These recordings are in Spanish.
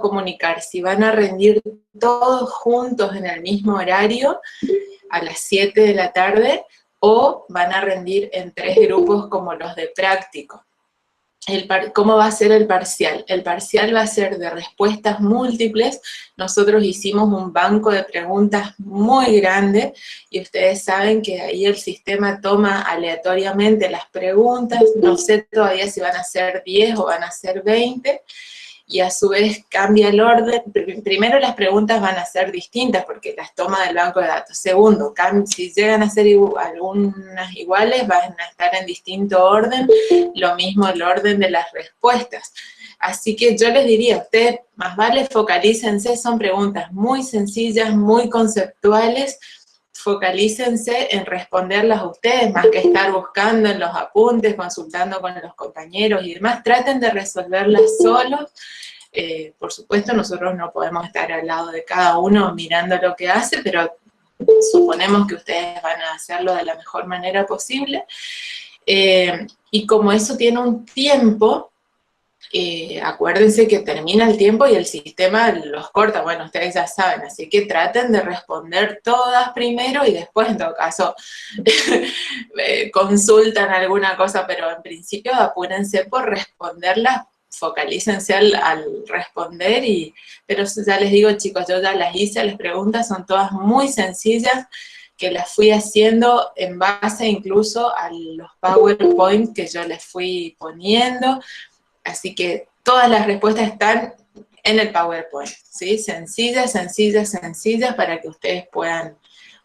comunicar si van a rendir todos juntos en el mismo horario, a las 7 de la tarde, o van a rendir en 3 grupos como los de práctico. ¿Cómo va a ser el parcial? El parcial va a ser de respuestas múltiples. Nosotros hicimos un banco de preguntas muy grande y ustedes saben que ahí el sistema toma aleatoriamente las preguntas. No sé todavía si van a ser 10 o van a ser 20. Y a su vez cambia el orden. Primero las preguntas van a ser distintas porque las toma del banco de datos. Segundo, si llegan a ser algunas iguales, van a estar en distinto orden, lo mismo el orden de las respuestas. Así que yo les diría a ustedes, más vale focalícense, son preguntas muy sencillas, muy conceptuales, focalícense en responderlas a ustedes, más que estar buscando en los apuntes, consultando con los compañeros y demás. Traten de resolverlas solos. Por supuesto, nosotros no podemos estar al lado de cada uno mirando lo que hace, pero suponemos que ustedes van a hacerlo de la mejor manera posible. Y como eso tiene un tiempo, acuérdense que termina el tiempo y el sistema los corta, bueno, ustedes ya saben, así que traten de responder todas primero y después, en todo caso, consultan alguna cosa, pero en principio apúrense por responderlas, focalícense al responder, pero ya les digo, chicos, yo ya las hice, las preguntas son todas muy sencillas, que las fui haciendo en base incluso a los PowerPoint que yo les fui poniendo. Así que todas las respuestas están en el PowerPoint, ¿sí? Sencillas, sencillas, sencillas para que ustedes puedan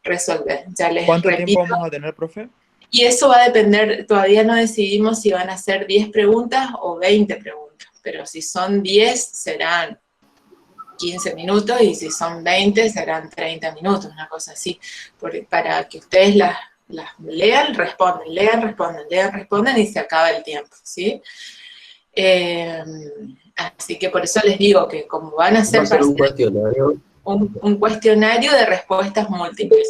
resolver. Ya les ¿Cuánto repito, tiempo vamos a tener, profe? Y eso va a depender, todavía no decidimos si van a ser 10 preguntas o 20 preguntas, pero si son 10 serán 15 minutos y si son 20 serán 30 minutos, una cosa así, para que ustedes las lean, responden, lean, responden, lean, responden y se acaba el tiempo, ¿sí? Así que por eso les digo que como van a ser un cuestionario. Un cuestionario de respuestas múltiples,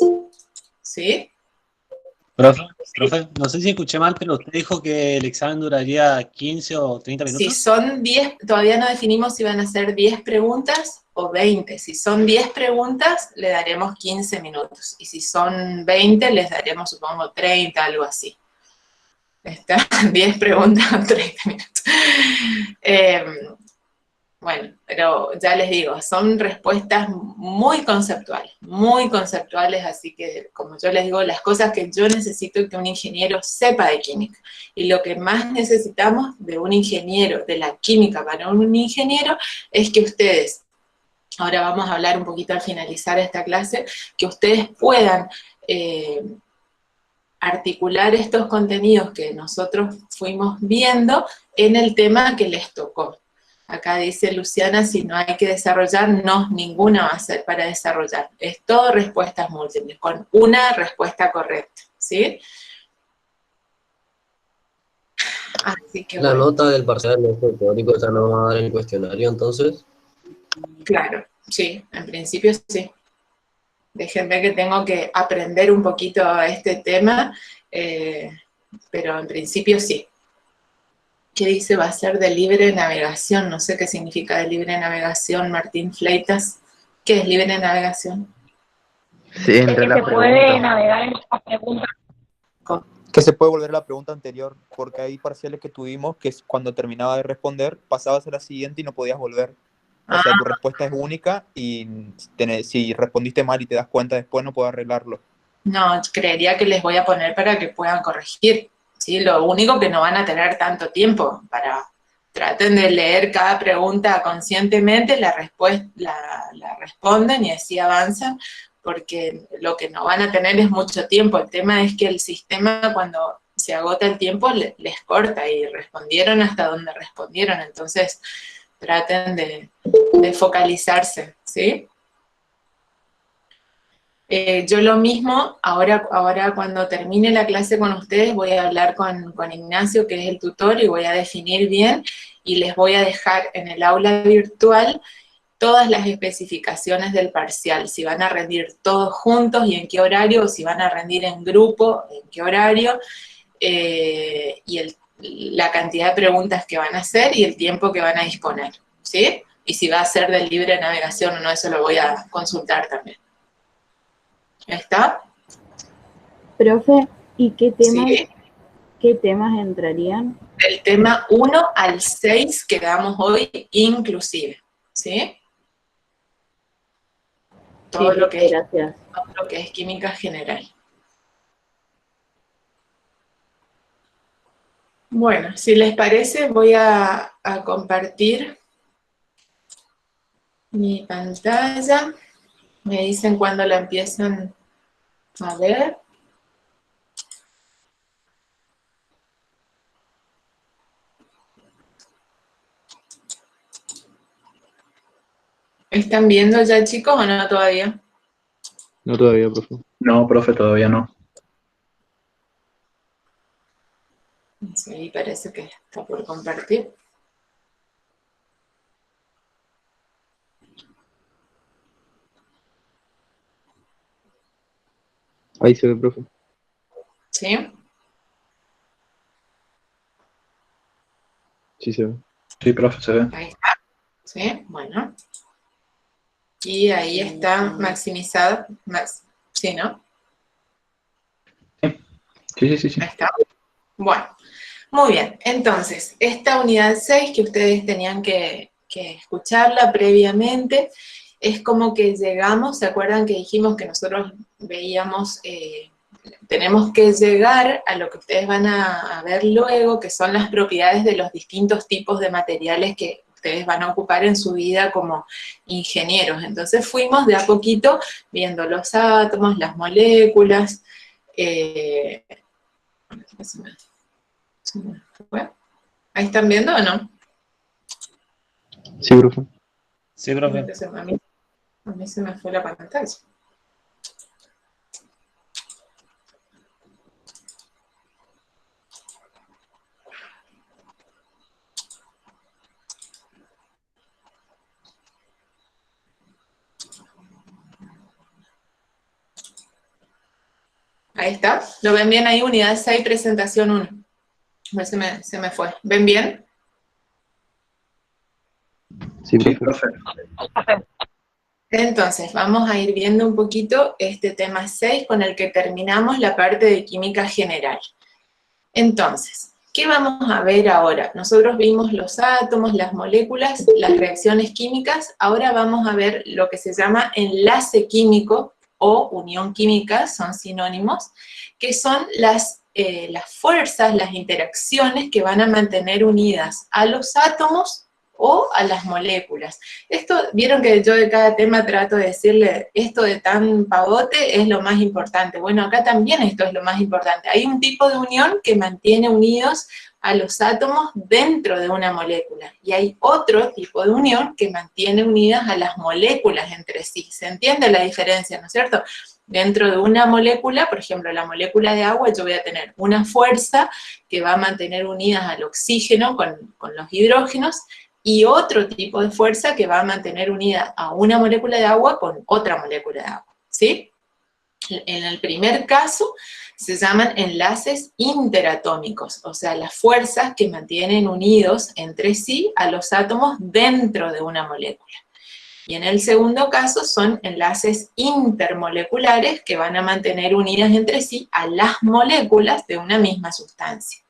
¿sí? Profe, no sé si escuché mal, pero usted dijo que el examen duraría 15 o 30 minutos. Si son 10, todavía no definimos si van a ser 10 preguntas o 20. Si son 10 preguntas, le daremos 15 minutos. Y si son 20, les daremos, supongo, 30, algo así. Está 10 preguntas, 30 minutos. Bueno, pero ya les digo, son respuestas muy conceptuales, así que, como yo les digo, las cosas que yo necesito que un ingeniero sepa de química. Y lo que más necesitamos de un ingeniero, de la química para un ingeniero, es que ustedes, ahora vamos a hablar un poquito al finalizar esta clase, que ustedes puedan articular estos contenidos que nosotros fuimos viendo en el tema que les tocó. Acá dice Luciana, si no hay que desarrollar, no, ninguna va a ser para desarrollar. Es todo respuestas múltiples, con una respuesta correcta, ¿sí? Así que La bueno. nota del parcial teórico ya no va a dar el cuestionario, entonces. Claro, sí, en principio sí. Déjenme que tengo que aprender un poquito este tema, pero en principio sí. ¿Qué dice? Va a ser de libre navegación. No sé qué significa de libre navegación, Martín Fleitas. ¿Qué es libre navegación? Sí, entre las preguntas. Puede navegar en las preguntas. Que se puede volver a la pregunta anterior, porque hay parciales que tuvimos que cuando terminaba de responder, pasabas a la siguiente y no podías volver. O sea, tu respuesta es única y si respondiste mal y te das cuenta después, no puedes arreglarlo. No, creería que les voy a poner para que puedan corregir. ¿Sí? Lo único que no van a tener tanto tiempo para... Traten de leer cada pregunta conscientemente, la responden y así avanzan, porque lo que no van a tener es mucho tiempo. El tema es que el sistema, cuando se agota el tiempo, les corta, y respondieron hasta donde respondieron. Entonces, traten de focalizarse, ¿sí? Yo lo mismo, ahora cuando termine la clase con ustedes voy a hablar con Ignacio, que es el tutor, y voy a definir bien, y les voy a dejar en el aula virtual todas las especificaciones del parcial, si van a rendir todos juntos y en qué horario, o si van a rendir en grupo, en qué horario, y la cantidad de preguntas que van a hacer y el tiempo que van a disponer, ¿sí? Y si va a ser de libre navegación o no, eso lo voy a consultar también. ¿Está? Profe, ¿y Sí. qué temas entrarían? El tema 1 al 6 que damos hoy, inclusive. ¿Sí? Todo Sí, lo que gracias. todo lo que es química general. Bueno, si les parece, voy a compartir mi pantalla. Me dicen cuando la empiezan a ver. ¿Están viendo ya, chicos, o no todavía? No todavía, profe. No, profe, todavía no. Sí, parece que está por compartir. Ahí se ve, profe. ¿Sí? Sí se ve. Sí, profe, se ve. Ahí está. ¿Sí? Bueno. Y ahí está maximizado. Sí, ¿no? Sí. Ahí está. Bueno, muy bien. Entonces, esta unidad 6 que ustedes tenían que escucharla previamente, es como que llegamos, ¿se acuerdan que dijimos que nosotros veíamos, tenemos que llegar a lo que ustedes van a ver luego, que son las propiedades de los distintos tipos de materiales que ustedes van a ocupar en su vida como ingenieros? Entonces fuimos de a poquito viendo los átomos, las moléculas, ¿ahí están viendo o no? Sí, profe. Sí, profe. Entonces, a mí se me fue la pantalla. Ahí está. ¿Lo ven bien ahí? Unidad 6, presentación 1. A ver, se me fue. ¿Ven bien? Sí, Sí, profe. profe. Entonces, vamos a ir viendo un poquito este tema 6 con el que terminamos la parte de química general. Entonces, ¿qué vamos a ver ahora? Nosotros vimos los átomos, las moléculas, las reacciones químicas. Ahora vamos a ver lo que se llama enlace químico o unión química, son sinónimos, que son las fuerzas, las interacciones que van a mantener unidas a los átomos o a las moléculas. Esto, vieron que yo de cada tema trato de decirle, esto de tan pavote es lo más importante. Bueno, acá también esto es lo más importante. Hay un tipo de unión que mantiene unidos a los átomos dentro de una molécula, y hay otro tipo de unión que mantiene unidas a las moléculas entre sí. ¿Se entiende la diferencia, no es cierto? Dentro de una molécula, por ejemplo, la molécula de agua, yo voy a tener una fuerza que va a mantener unidas al oxígeno con los hidrógenos, y otro tipo de fuerza que va a mantener unida a una molécula de agua con otra molécula de agua, ¿sí? En el primer caso se llaman enlaces interatómicos, o sea, las fuerzas que mantienen unidos entre sí a los átomos dentro de una molécula. Y en el segundo caso son enlaces intermoleculares que van a mantener unidas entre sí a las moléculas de una misma sustancia.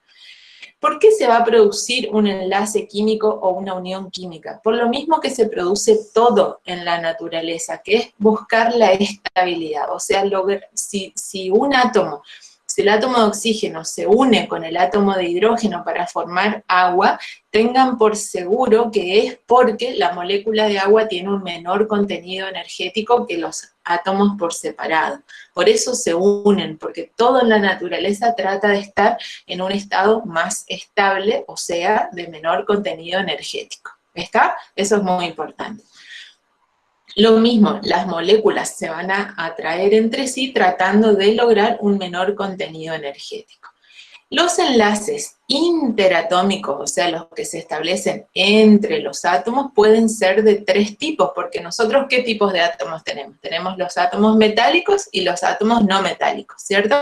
¿Por qué se va a producir un enlace químico o una unión química? Por lo mismo que se produce todo en la naturaleza, que es buscar la estabilidad. O sea, si el átomo de oxígeno se une con el átomo de hidrógeno para formar agua, tengan por seguro que es porque la molécula de agua tiene un menor contenido energético que los átomos por separado. Por eso se unen, porque todo en la naturaleza trata de estar en un estado más estable, o sea, de menor contenido energético. ¿Está? Eso es muy importante. Lo mismo, las moléculas se van a atraer entre sí tratando de lograr un menor contenido energético. Los enlaces interatómicos, o sea, los que se establecen entre los átomos, pueden ser de 3 tipos, porque nosotros, ¿qué tipos de átomos tenemos? Tenemos los átomos metálicos y los átomos no metálicos, ¿cierto?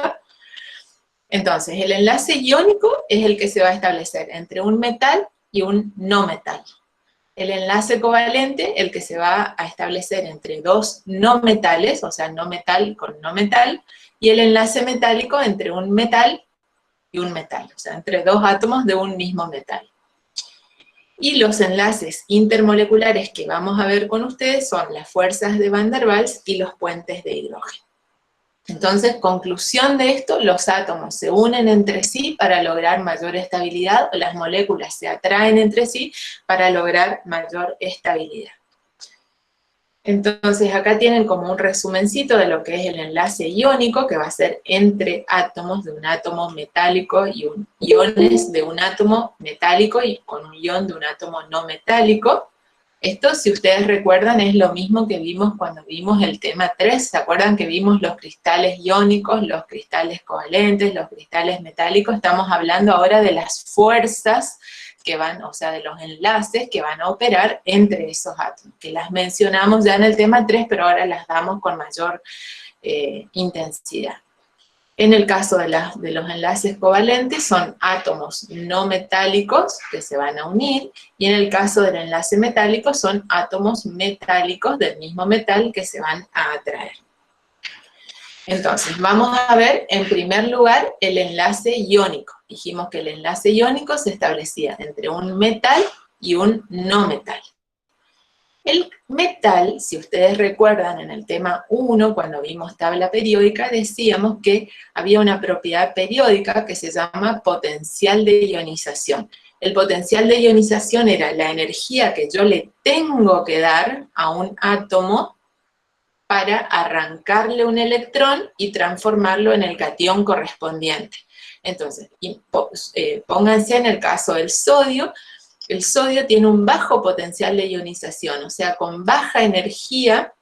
Entonces, el enlace iónico es el que se va a establecer entre un metal y un no metal. el enlace covalente, el que se va a establecer entre dos no metales, o sea, no metal con no metal, y el enlace metálico entre un metal y un metal, o sea, entre dos átomos de un mismo metal. Y los enlaces intermoleculares que vamos a ver con ustedes son las fuerzas de Van der Waals y los puentes de hidrógeno. Entonces, conclusión de esto, los átomos se unen entre sí para lograr mayor estabilidad, o las moléculas se atraen entre sí para lograr mayor estabilidad. Entonces, acá tienen como un resumencito de lo que es el enlace iónico, que va a ser entre átomos de un átomo metálico y iones de un átomo metálico y con un ion de un átomo no metálico. Esto, si ustedes recuerdan, es lo mismo que vimos cuando vimos el tema 3. ¿Se acuerdan que vimos los cristales iónicos, los cristales covalentes, los cristales metálicos? Estamos hablando ahora de las fuerzas que van, o sea, de los enlaces que van a operar entre esos átomos, que las mencionamos ya en el tema 3, pero ahora las damos con mayor intensidad. En el caso de los enlaces covalentes son átomos no metálicos que se van a unir, y en el caso del enlace metálico son átomos metálicos del mismo metal que se van a atraer. Entonces, vamos a ver en primer lugar el enlace iónico. Dijimos que el enlace iónico se establecía entre un metal y un no metal. El metal, si ustedes recuerdan en el tema 1, cuando vimos tabla periódica, decíamos que había una propiedad periódica que se llama potencial de ionización. El potencial de ionización era la energía que yo le tengo que dar a un átomo para arrancarle un electrón y transformarlo en el catión correspondiente. Entonces, pónganse en el caso del sodio. El sodio tiene un bajo potencial de ionización, o sea, con baja energía,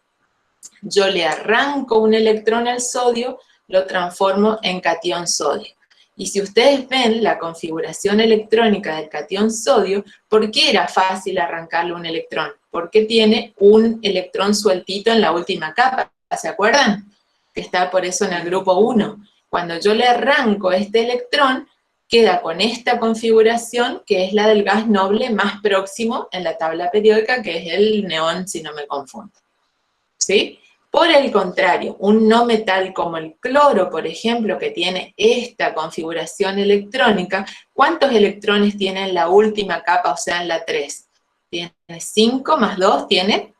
yo le arranco un electrón al sodio, lo transformo en catión sodio. Y si ustedes ven la configuración electrónica del catión sodio, ¿por qué era fácil arrancarle un electrón? Porque tiene un electrón sueltito en la última capa, ¿se acuerdan? Que está por eso en el grupo 1. Cuando yo le arranco este electrón, queda con esta configuración, que es la del gas noble más próximo en la tabla periódica, que es el neón, si no me confundo. ¿Sí? Por el contrario, un no metal como el cloro, por ejemplo, que tiene esta configuración electrónica, ¿cuántos electrones tiene en la última capa, o sea, en la 3? Tiene 5 más 2, ¿tiene?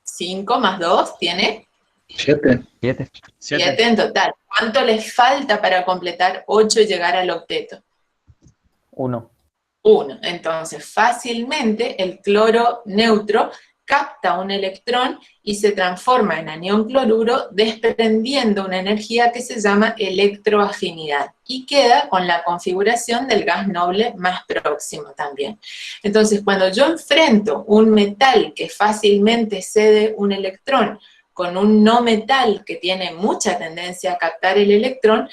5 más 2, ¿tiene? 7. 7 en total. ¿Cuánto les falta para completar 8 y llegar al octeto? 1. 1. Entonces, fácilmente el cloro neutro capta un electrón y se transforma en anión cloruro, desprendiendo una energía que se llama electroafinidad, y queda con la configuración del gas noble más próximo también. Entonces, cuando yo enfrento un metal que fácilmente cede un electrón con un no metal que tiene mucha tendencia a captar el electrón,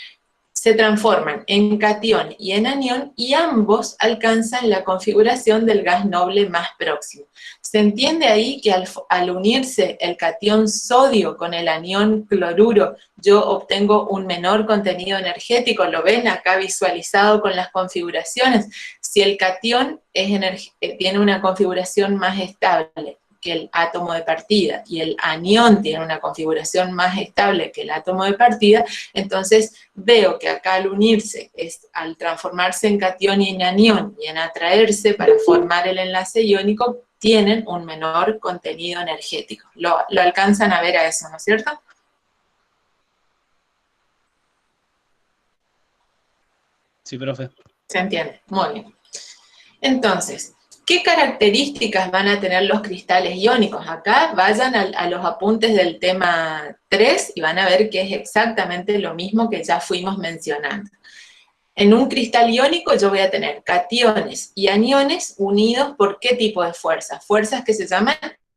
se transforman en catión y en anión, y ambos alcanzan la configuración del gas noble más próximo. ¿Se entiende ahí que al unirse el catión sodio con el anión cloruro, yo obtengo un menor contenido energético? ¿Lo ven acá visualizado con las configuraciones? Si el catión tiene una configuración más estable que el átomo de partida, y el anión tiene una configuración más estable que el átomo de partida, entonces veo que acá al unirse, al transformarse en catión y en anión, y en atraerse para formar el enlace iónico, tienen un menor contenido energético. Lo alcanzan a ver a eso, ¿no es cierto? Sí, profe. ¿Se entiende? Muy bien. Entonces, ¿qué características van a tener los cristales iónicos? Acá vayan a los apuntes del tema 3 y van a ver que es exactamente lo mismo que ya fuimos mencionando. En un cristal iónico yo voy a tener cationes y aniones unidos por ¿qué tipo de fuerzas? Fuerzas que se llaman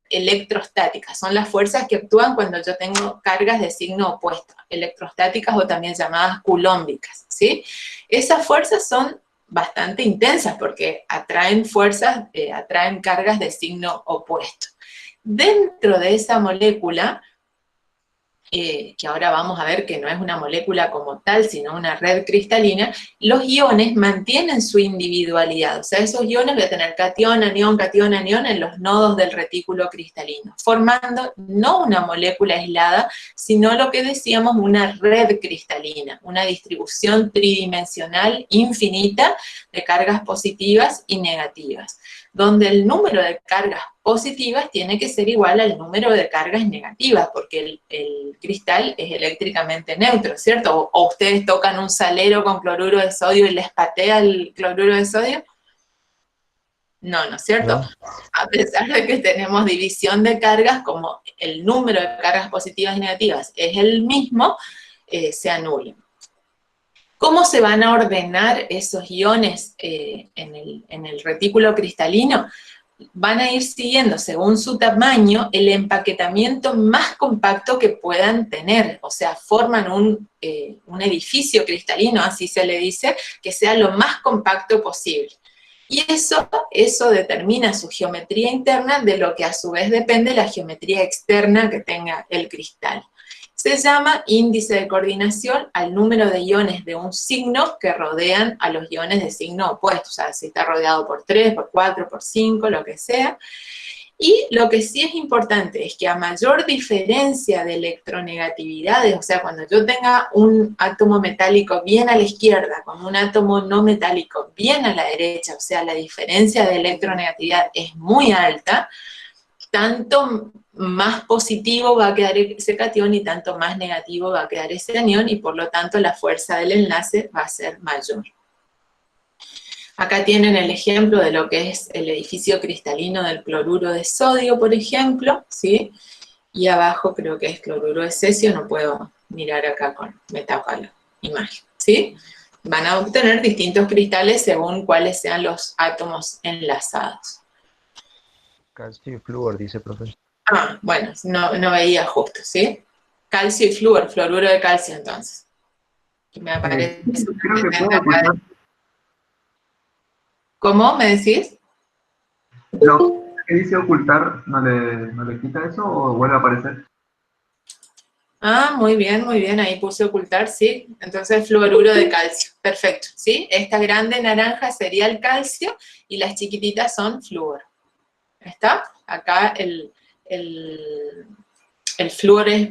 electrostáticas. Son las fuerzas que actúan cuando yo tengo cargas de signo opuesto. Electrostáticas, o también llamadas culómbicas, ¿sí? Esas fuerzas son bastante intensas porque atraen atraen cargas de signo opuesto. Dentro de esa molécula que ahora vamos a ver que no es una molécula como tal, sino una red cristalina, los iones mantienen su individualidad. O sea, esos iones voy a tener catión, anión en los nodos del retículo cristalino, formando no una molécula aislada, sino lo que decíamos una red cristalina, una distribución tridimensional infinita de cargas positivas y negativas, donde el número de cargas positivas tiene que ser igual al número de cargas negativas, porque el cristal es eléctricamente neutro, ¿cierto? O ustedes tocan un salero con cloruro de sodio y les patea el cloruro de sodio. No, ¿no es cierto? No. A pesar de que tenemos división de cargas, como el número de cargas positivas y negativas es el mismo, se anulan. ¿Cómo se van a ordenar esos iones en el retículo cristalino? Van a ir siguiendo, según su tamaño, el empaquetamiento más compacto que puedan tener. O sea, forman un edificio cristalino, así se le dice, que sea lo más compacto posible. Y eso determina su geometría interna, de lo que a su vez depende la geometría externa que tenga el cristal. Se llama índice de coordinación al número de iones de un signo que rodean a los iones de signo opuesto. O sea, si está rodeado por 3, por 4, por 5, lo que sea. Y lo que sí es importante es que a mayor diferencia de electronegatividades, o sea, cuando yo tenga un átomo metálico bien a la izquierda, con un átomo no metálico bien a la derecha, o sea, la diferencia de electronegatividad es muy alta, tanto más positivo va a quedar ese catión y tanto más negativo va a quedar ese anión, y por lo tanto la fuerza del enlace va a ser mayor. Acá tienen el ejemplo de lo que es el edificio cristalino del cloruro de sodio, por ejemplo, ¿sí? Y abajo creo que es cloruro de cesio, no puedo mirar acá me tapa la imagen, ¿sí? Van a obtener distintos cristales según cuáles sean los átomos enlazados. Calcio y flúor, dice profesor. Ah, bueno, no veía justo, ¿sí? Calcio y flúor, fluoruro de calcio entonces. Me aparece. Creo que puedo ocultar. ¿Cómo me decís? Lo que dice ocultar, ¿no le quita eso o vuelve a aparecer? Ah, muy bien, ahí puse ocultar, sí. Entonces, fluoruro de calcio, perfecto, ¿sí? Esta grande naranja sería el calcio y las chiquititas son flúor. ¿Está? Acá el flúor es,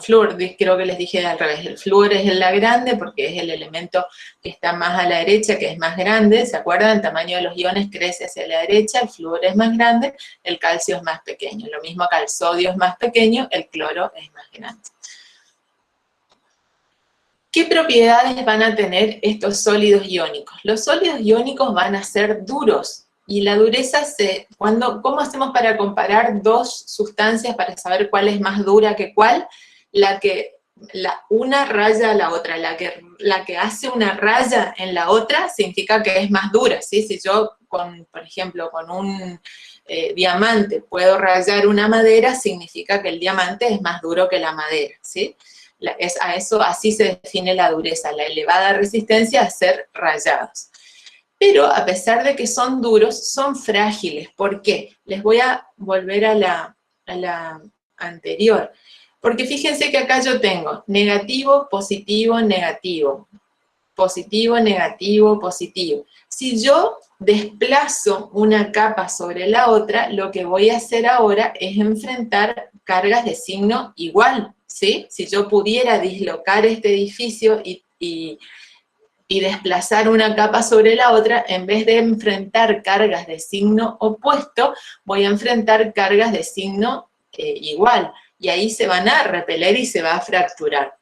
flúor, creo que les dije al revés, el flúor es la grande porque es el elemento que está más a la derecha, que es más grande, ¿se acuerdan? El tamaño de los iones crece hacia la derecha, el flúor es más grande, el calcio es más pequeño. Lo mismo acá, el sodio es más pequeño, el cloro es más grande. ¿Qué propiedades van a tener estos sólidos iónicos? Los sólidos iónicos van a ser duros. Y la dureza ¿cómo hacemos para comparar dos sustancias para saber cuál es más dura que cuál? Una raya a la otra, la que hace una raya en la otra significa que es más dura, ¿sí? Si yo, por ejemplo, con un diamante puedo rayar una madera, significa que el diamante es más duro que la madera, ¿sí? Así se define la dureza, la elevada resistencia a ser rayados. Pero a pesar de que son duros, son frágiles. ¿Por qué? Les voy a volver a la anterior. Porque fíjense que acá yo tengo negativo, positivo, negativo. Positivo, negativo, positivo. Si yo desplazo una capa sobre la otra, lo que voy a hacer ahora es enfrentar cargas de signo igual, ¿sí? Si yo pudiera dislocar este edificio y desplazar una capa sobre la otra, en vez de enfrentar cargas de signo opuesto, voy a enfrentar cargas de signo igual, y ahí se van a repeler y se va a fracturar.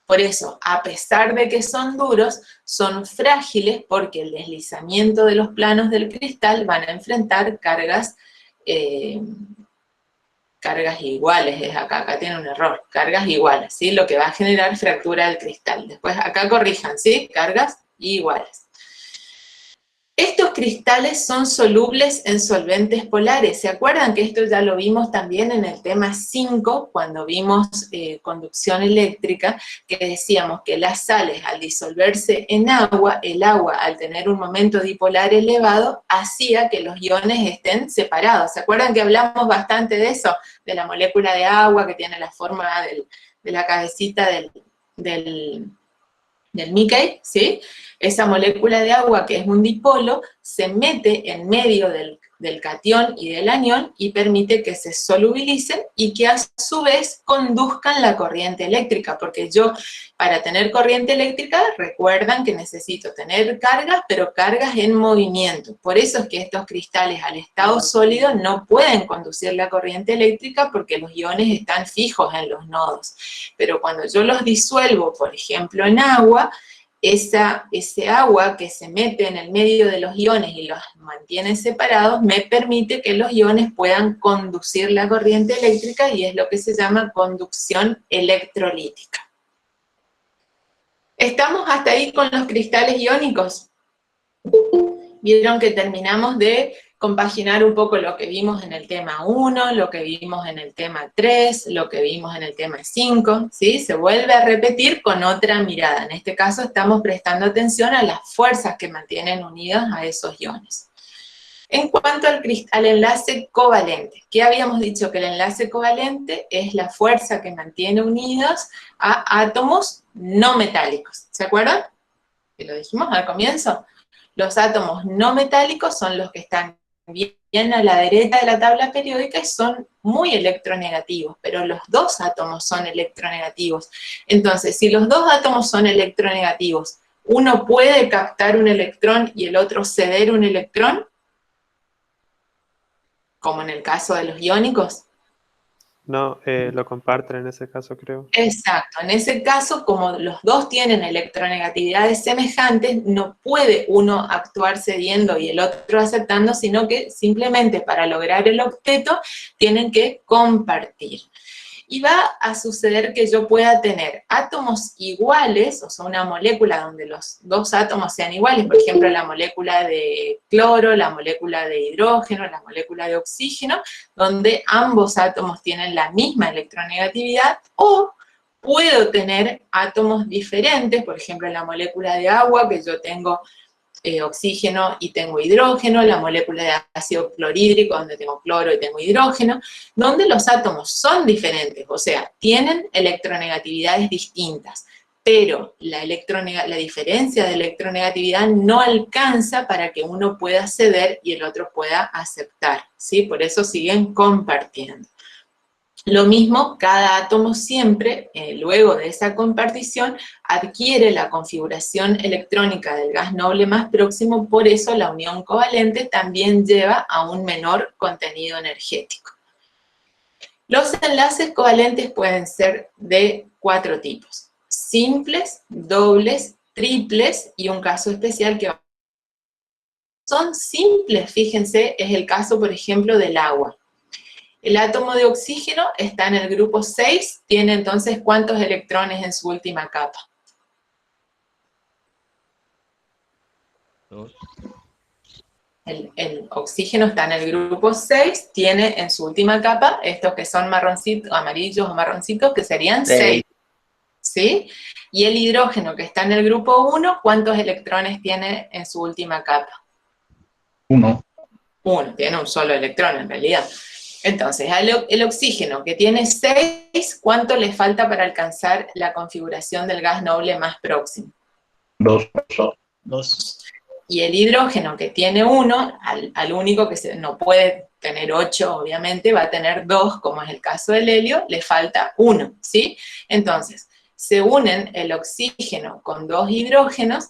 Por eso, a pesar de que son duros, son frágiles porque el deslizamiento de los planos del cristal van a enfrentar cargas iguales, acá tiene un error, cargas iguales, ¿sí? Lo que va a generar fractura del cristal. Después acá corrijan, ¿sí? Cargas iguales. Estos cristales son solubles en solventes polares. ¿Se acuerdan que esto ya lo vimos también en el tema 5, cuando vimos conducción eléctrica, que decíamos que las sales al disolverse en agua, el agua al tener un momento dipolar elevado, hacía que los iones estén separados? ¿Se acuerdan que hablamos bastante de eso? De la molécula de agua que tiene la forma de la cabecita del Mickey, ¿sí? Esa molécula de agua, que es un dipolo, se mete en medio del catión y del anión y permite que se solubilicen y que a su vez conduzcan la corriente eléctrica, porque yo, para tener corriente eléctrica, recuerdan que necesito tener cargas, pero cargas en movimiento. Por eso es que estos cristales al estado sólido no pueden conducir la corriente eléctrica porque los iones están fijos en los nodos. Pero cuando yo los disuelvo, por ejemplo, en agua, ese agua que se mete en el medio de los iones y los mantiene separados, me permite que los iones puedan conducir la corriente eléctrica y es lo que se llama conducción electrolítica. ¿Estamos hasta ahí con los cristales iónicos? Vieron que terminamos de compaginar un poco lo que vimos en el tema 1, lo que vimos en el tema 3, lo que vimos en el tema 5, ¿sí? Se vuelve a repetir con otra mirada. En este caso estamos prestando atención a las fuerzas que mantienen unidas a esos iones. En cuanto al enlace covalente, ¿qué habíamos dicho? Que el enlace covalente es la fuerza que mantiene unidos a átomos no metálicos. ¿Se acuerdan? Que lo dijimos al comienzo. Los átomos no metálicos son los que están bien a la derecha de la tabla periódica y son muy electronegativos, pero los dos átomos son electronegativos. Entonces, si los dos átomos son electronegativos, ¿uno puede captar un electrón y el otro ceder un electrón? Como en el caso de los iónicos. No, lo comparten en ese caso, creo. Exacto, en ese caso, como los dos tienen electronegatividades semejantes, no puede uno actuar cediendo y el otro aceptando, sino que simplemente para lograr el octeto tienen que compartir. Y va a suceder que yo pueda tener átomos iguales, o sea, una molécula donde los dos átomos sean iguales, por ejemplo, la molécula de cloro, la molécula de hidrógeno, la molécula de oxígeno, donde ambos átomos tienen la misma electronegatividad, o puedo tener átomos diferentes, por ejemplo, en la molécula de agua, que yo tengo oxígeno y tengo hidrógeno, la molécula de ácido clorhídrico, donde tengo cloro y tengo hidrógeno, donde los átomos son diferentes, o sea, tienen electronegatividades distintas, pero la diferencia de electronegatividad no alcanza para que uno pueda ceder y el otro pueda aceptar, ¿sí? Por eso siguen compartiendo. Lo mismo, cada átomo siempre, luego de esa compartición, adquiere la configuración electrónica del gas noble más próximo, por eso la unión covalente también lleva a un menor contenido energético. Los enlaces covalentes pueden ser de 4 tipos: simples, dobles, triples y un caso especial que son simples, fíjense, es el caso, por ejemplo, del agua. El átomo de oxígeno está en el grupo 6, tiene entonces ¿cuántos electrones en su última capa? 2. El oxígeno está en el grupo 6, tiene en su última capa estos que son marroncitos, amarillos o marroncitos, que serían 6. ¿Sí? Y el hidrógeno que está en el grupo 1, ¿cuántos electrones tiene en su última capa? 1. 1, tiene un solo electrón en realidad. Entonces, el oxígeno que tiene 6, ¿cuánto le falta para alcanzar la configuración del gas noble más próximo? 2. 2. Y el hidrógeno que tiene 1, al único que no puede tener 8, obviamente, va a tener 2, como es el caso del helio, le falta 1, ¿sí? Entonces, se unen el oxígeno con 2 hidrógenos,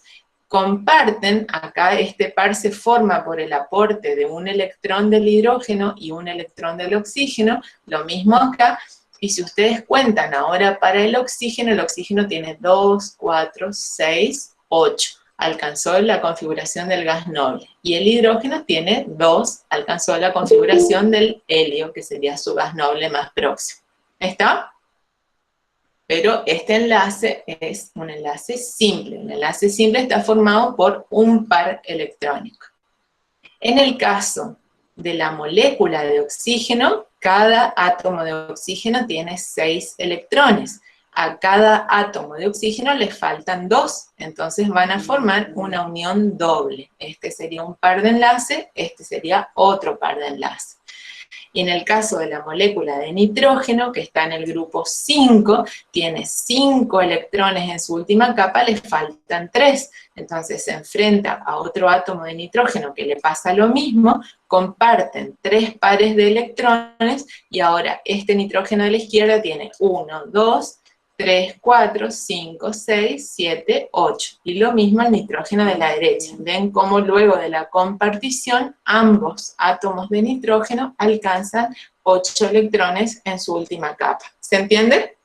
comparten, acá este par se forma por el aporte de un electrón del hidrógeno y un electrón del oxígeno, lo mismo acá, y si ustedes cuentan ahora para el oxígeno tiene 2, 4, 6, 8, alcanzó la configuración del gas noble, y el hidrógeno tiene 2, alcanzó la configuración del helio, que sería su gas noble más próximo. ¿Está? Pero este enlace es un enlace simple. Un enlace simple está formado por un par electrónico. En el caso de la molécula de oxígeno, cada átomo de oxígeno tiene 6 electrones. A cada átomo de oxígeno le faltan 2, entonces van a formar una unión doble. Este sería un par de enlace, este sería otro par de enlace. Y en el caso de la molécula de nitrógeno, que está en el grupo 5, tiene 5 electrones en su última capa, le faltan 3. Entonces se enfrenta a otro átomo de nitrógeno que le pasa lo mismo, comparten 3 pares de electrones, y ahora este nitrógeno de la izquierda tiene 1, 2, 3, 4, 5, 6, 7, 8. Y lo mismo el nitrógeno de la derecha. Ven cómo luego de la compartición, ambos átomos de nitrógeno alcanzan 8 electrones en su última capa. ¿Se entiende?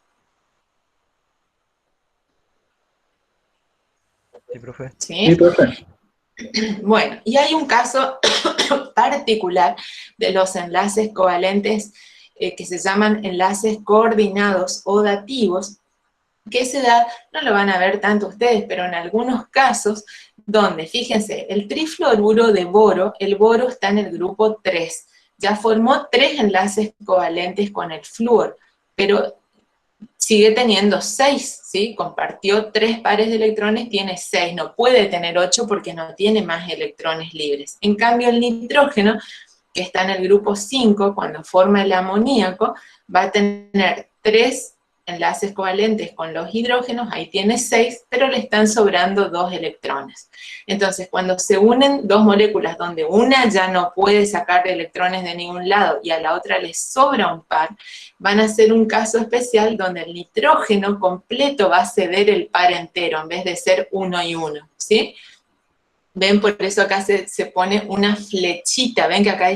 Sí, profe. ¿Sí? Sí, profe. Bueno, y hay un caso particular de los enlaces covalentes que se llaman enlaces coordinados o dativos, que se da, no lo van a ver tanto ustedes, pero en algunos casos donde, fíjense, el trifluoruro de boro, el boro está en el grupo 3, ya formó 3 enlaces covalentes con el flúor, pero sigue teniendo 6, ¿sí? Compartió 3 pares de electrones, tiene 6, no puede tener 8 porque no tiene más electrones libres. En cambio, el nitrógeno, que está en el grupo 5, cuando forma el amoníaco, va a tener 3 enlaces covalentes con los hidrógenos, ahí tiene 6, pero le están sobrando 2 electrones. Entonces, cuando se unen 2 moléculas donde una ya no puede sacar electrones de ningún lado y a la otra le sobra un par, van a ser un caso especial donde el nitrógeno completo va a ceder el par entero en vez de ser 1 y 1, ¿sí? Ven, por eso acá se pone una flechita, ven que acá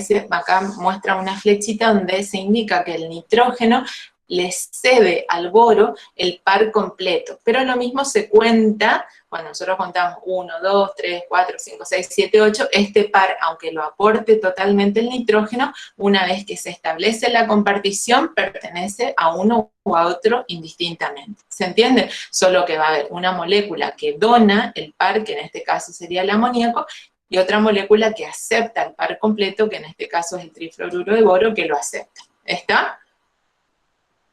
muestra una flechita donde se indica que el nitrógeno le cede al boro el par completo, pero lo mismo se cuenta, cuando nosotros contamos 1, 2, 3, 4, 5, 6, 7, 8, este par, aunque lo aporte totalmente el nitrógeno, una vez que se establece la compartición, pertenece a uno o a otro indistintamente. ¿Se entiende? Solo que va a haber una molécula que dona el par, que en este caso sería el amoníaco, y otra molécula que acepta el par completo, que en este caso es el trifluoruro de boro, que lo acepta. ¿Está?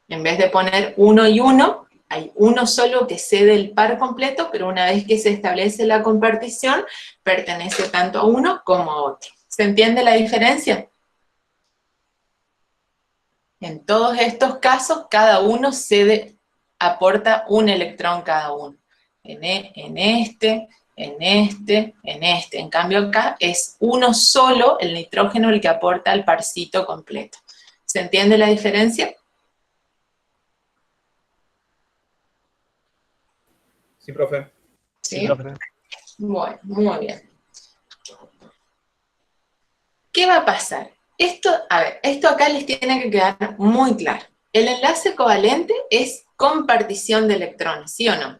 En vez de poner 1 y 1, hay uno solo que cede el par completo, pero una vez que se establece la compartición, pertenece tanto a uno como a otro. ¿Se entiende la diferencia? En todos estos casos, cada uno aporta un electrón cada uno. En este. En cambio acá es uno solo, el nitrógeno, el que aporta el parcito completo. ¿Se entiende la diferencia? Sí, profe. ¿Sí? Sí, profe. Bueno, muy bien. ¿Qué va a pasar? Esto acá les tiene que quedar muy claro. El enlace covalente es compartición de electrones, ¿sí o no?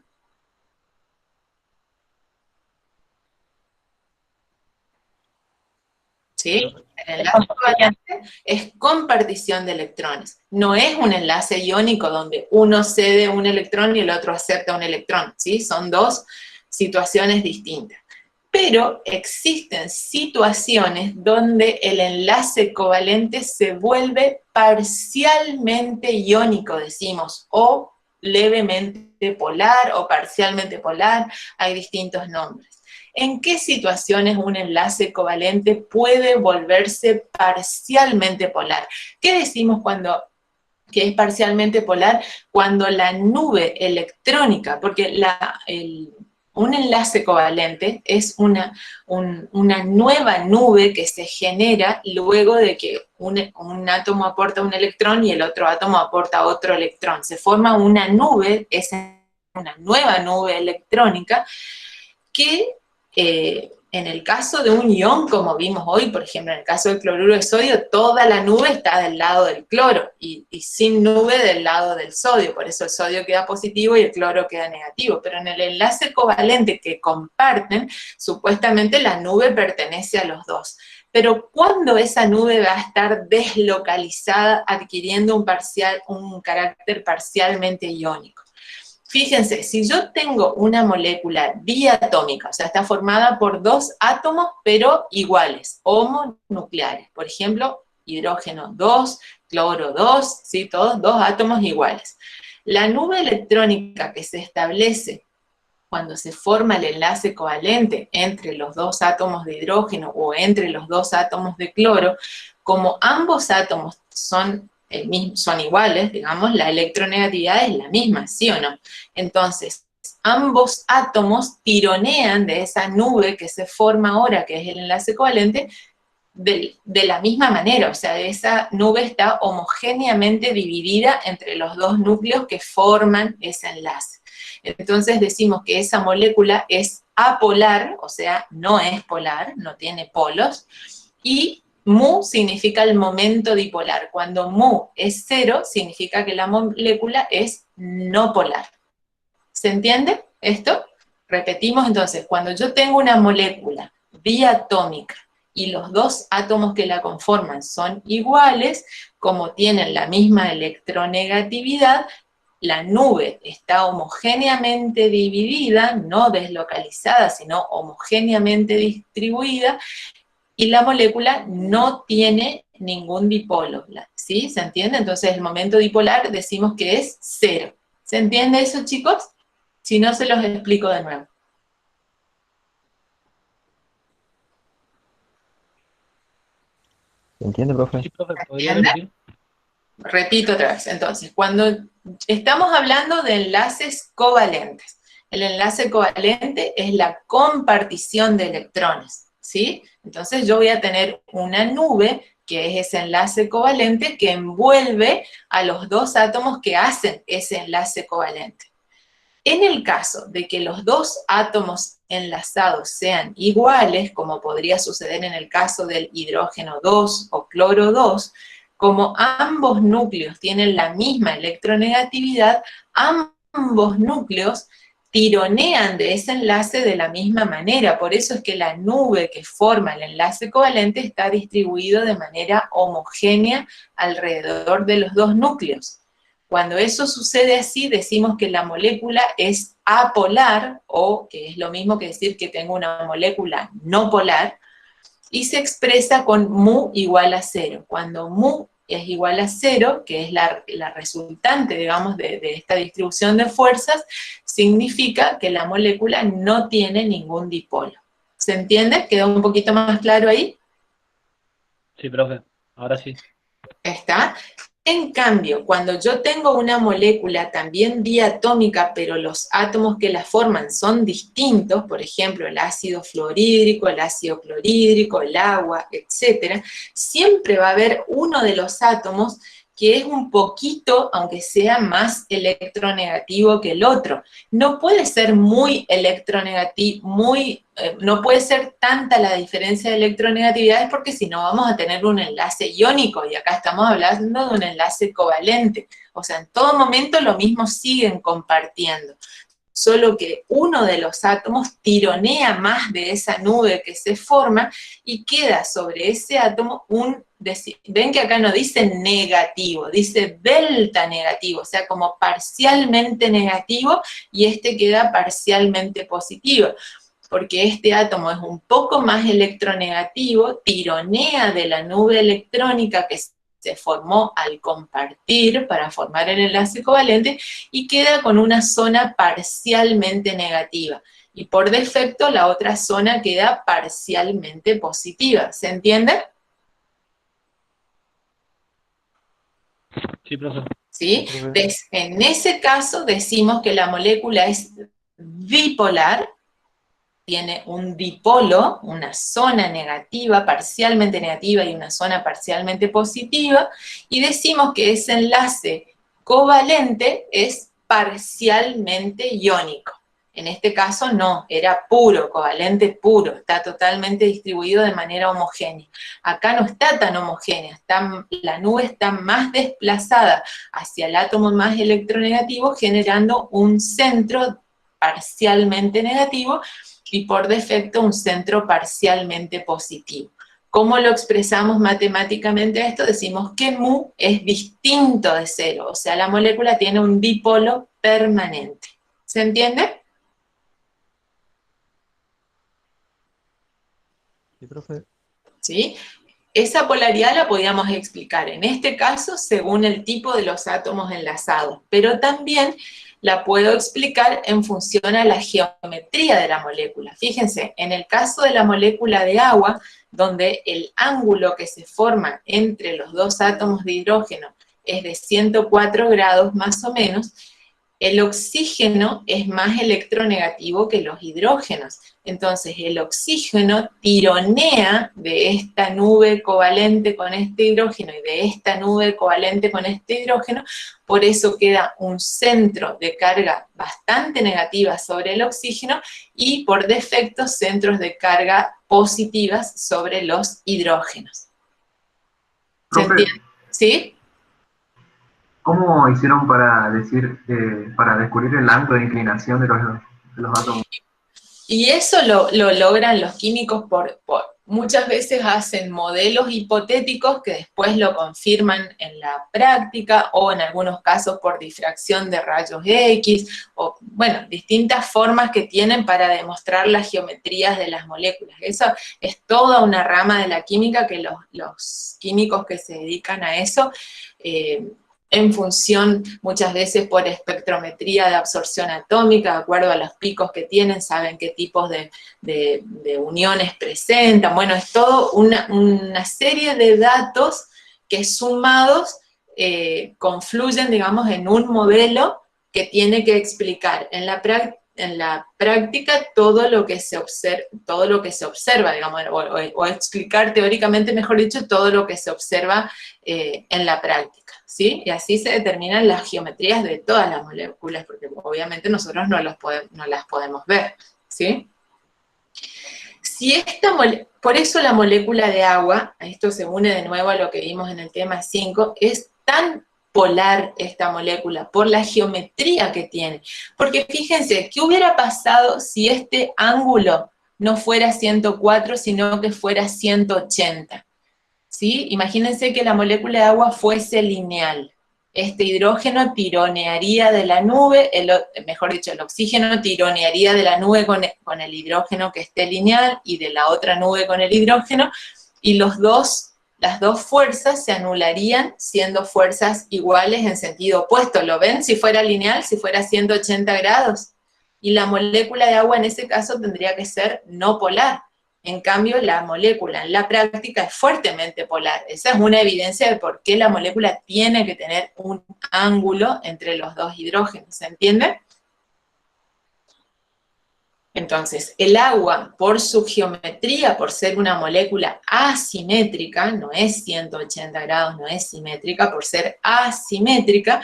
¿Sí? El enlace covalente es compartición de electrones. No es un enlace iónico donde uno cede un electrón y el otro acepta un electrón, ¿sí? Son dos situaciones distintas. Pero existen situaciones donde el enlace covalente se vuelve parcialmente iónico, decimos, o levemente polar o parcialmente polar, hay distintos nombres. ¿En qué situaciones un enlace covalente puede volverse parcialmente polar? ¿Qué decimos que es parcialmente polar? Cuando la nube electrónica, porque un enlace covalente es una nueva nube que se genera luego de que un átomo aporta un electrón y el otro átomo aporta otro electrón. Se forma una nube, es una nueva nube electrónica que en el caso de un ion, como vimos hoy, por ejemplo, en el caso del cloruro de sodio, toda la nube está del lado del cloro y sin nube del lado del sodio, por eso el sodio queda positivo y el cloro queda negativo, pero en el enlace covalente que comparten, supuestamente la nube pertenece a los dos. Pero ¿cuándo esa nube va a estar deslocalizada, adquiriendo un carácter parcialmente iónico? Fíjense, si yo tengo una molécula diatómica, o sea, está formada por 2 átomos, pero iguales, homonucleares. Por ejemplo, hidrógeno 2, cloro 2, ¿sí? Todos 2 átomos iguales. La nube electrónica que se establece cuando se forma el enlace covalente entre los 2 átomos de hidrógeno o entre los 2 átomos de cloro, Como ambos átomos son iguales, digamos, la electronegatividad es la misma, ¿sí o no? Entonces, ambos átomos tironean de esa nube que se forma ahora, que es el enlace covalente, de la misma manera, o sea, esa nube está homogéneamente dividida entre los dos núcleos que forman ese enlace. Entonces decimos que esa molécula es apolar, o sea, no es polar, no tiene polos, y mu significa el momento dipolar. Cuando mu es 0, significa que la molécula es no polar. ¿Se entiende esto? Repetimos entonces, cuando yo tengo una molécula diatómica y los dos átomos que la conforman son iguales, como tienen la misma electronegatividad, la nube está homogéneamente dividida, no deslocalizada, sino homogéneamente distribuida, y la molécula no tiene ningún dipolo, ¿sí? ¿Se entiende? Entonces el momento dipolar decimos que es 0. ¿Se entiende eso, chicos? Si no, se los explico de nuevo. ¿Se entiende, profe? Sí, profe, ¿podría repetir? Repito otra vez, entonces, cuando estamos hablando de enlaces covalentes, el enlace covalente es la compartición de electrones, ¿sí? Entonces yo voy a tener una nube, que es ese enlace covalente, que envuelve a los dos átomos que hacen ese enlace covalente. En el caso de que los dos átomos enlazados sean iguales, como podría suceder en el caso del hidrógeno 2 o cloro 2, como ambos núcleos tienen la misma electronegatividad, ambos núcleos tironean de ese enlace de la misma manera. Por eso es que la nube que forma el enlace covalente está distribuido de manera homogénea alrededor de los dos núcleos. Cuando eso sucede así, decimos que la molécula es apolar, o que es lo mismo que decir que tengo una molécula no polar, y se expresa con mu igual a 0. Cuando mu es igual a 0, que es la resultante, digamos, de esta distribución de fuerzas, significa que la molécula no tiene ningún dipolo. ¿Se entiende? ¿Quedó un poquito más claro ahí? Sí, profe, ahora sí. ¿Está? En cambio, cuando yo tengo una molécula también diatómica, pero los átomos que la forman son distintos, por ejemplo, el ácido fluorhídrico, el ácido clorhídrico, el agua, etc., siempre va a haber uno de los átomos que es un poquito, aunque sea más electronegativo que el otro. No puede ser muy electronegativo, no puede ser tanta la diferencia de electronegatividades, porque si no vamos a tener un enlace iónico, y acá estamos hablando de un enlace covalente. O sea, en todo momento lo mismo siguen compartiendo, solo que uno de los átomos tironea más de esa nube que se forma y queda sobre ese átomo ven que acá no dice negativo, dice delta negativo, o sea, como parcialmente negativo, y este queda parcialmente positivo, porque este átomo es un poco más electronegativo, tironea de la nube electrónica que se formó al compartir para formar el enlace covalente, y queda con una zona parcialmente negativa. Y por defecto la otra zona queda parcialmente positiva. ¿Se entiende? Sí, profe. ¿Sí? En ese caso decimos que la molécula es bipolar, tiene un dipolo, una zona negativa, parcialmente negativa, y una zona parcialmente positiva, y decimos que ese enlace covalente es parcialmente iónico. En este caso no, era puro, covalente puro, está totalmente distribuido de manera homogénea. Acá no está tan homogénea, la nube está más desplazada hacia el átomo más electronegativo, generando un centro parcialmente negativo, y por defecto un centro parcialmente positivo. ¿Cómo lo expresamos matemáticamente esto? Decimos que mu es distinto de 0, o sea, la molécula tiene un dipolo permanente. ¿Se entiende? Sí, profe. ¿Sí? Esa polaridad la podíamos explicar, en este caso, según el tipo de los átomos enlazados, pero también la puedo explicar en función a la geometría de la molécula. Fíjense, en el caso de la molécula de agua, donde el ángulo que se forma entre los dos átomos de hidrógeno es de 104 grados más o menos, el oxígeno es más electronegativo que los hidrógenos. Entonces el oxígeno tironea de esta nube covalente con este hidrógeno y de esta nube covalente con este hidrógeno, por eso queda un centro de carga bastante negativa sobre el oxígeno y por defecto centros de carga positivas sobre los hidrógenos. ¿Se entiende? ¿Sí? ¿Cómo hicieron para para descubrir el ángulo de inclinación de los átomos? Y eso lo logran los químicos muchas veces hacen modelos hipotéticos que después lo confirman en la práctica o en algunos casos por difracción de rayos X o, bueno, distintas formas que tienen para demostrar las geometrías de las moléculas. Eso es toda una rama de la química que los químicos que se dedican a eso en función, muchas veces por espectrometría de absorción atómica, de acuerdo a los picos que tienen, saben qué tipos de uniones presentan. Bueno, es todo una serie de datos que sumados confluyen, digamos, en un modelo que tiene que explicar en la práctica todo lo que se observa, digamos, o explicar teóricamente, mejor dicho, todo lo que se observa en la práctica, ¿sí? Y así se determinan las geometrías de todas las moléculas, porque obviamente nosotros no las podemos ver, ¿sí? Por eso la molécula de agua, esto se une de nuevo a lo que vimos en el tema 5, es tan polar esta molécula, por la geometría que tiene. Porque fíjense, ¿qué hubiera pasado si este ángulo no fuera 104, sino que fuera 180? ¿Sí? Imagínense que la molécula de agua fuese lineal. Este hidrógeno tironearía de la nube, mejor dicho, el oxígeno tironearía de la nube con el hidrógeno que esté lineal y de la otra nube con el hidrógeno, y las dos fuerzas se anularían siendo fuerzas iguales en sentido opuesto. ¿Lo ven? Si fuera lineal, si fuera 180 grados. Y la molécula de agua en ese caso tendría que ser no polar. En cambio, la molécula en la práctica es fuertemente polar. Esa es una evidencia de por qué la molécula tiene que tener un ángulo entre los dos hidrógenos. ¿Se entiende? Entonces, el agua, por su geometría, por ser una molécula asimétrica, no es 180 grados, no es simétrica, por ser asimétrica,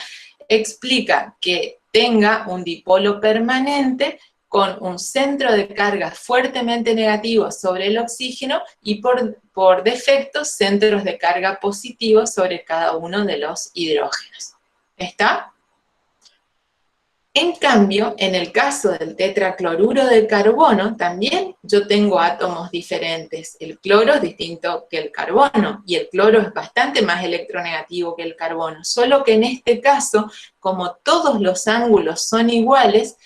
explica que tenga un dipolo permanente con un centro de carga fuertemente negativo sobre el oxígeno y por defecto centros de carga positivos sobre cada uno de los hidrógenos. ¿Está? En cambio, en el caso del tetracloruro de carbono, también yo tengo átomos diferentes. El cloro es distinto que el carbono, y el cloro es bastante más electronegativo que el carbono, solo que en este caso, como todos los ángulos son iguales,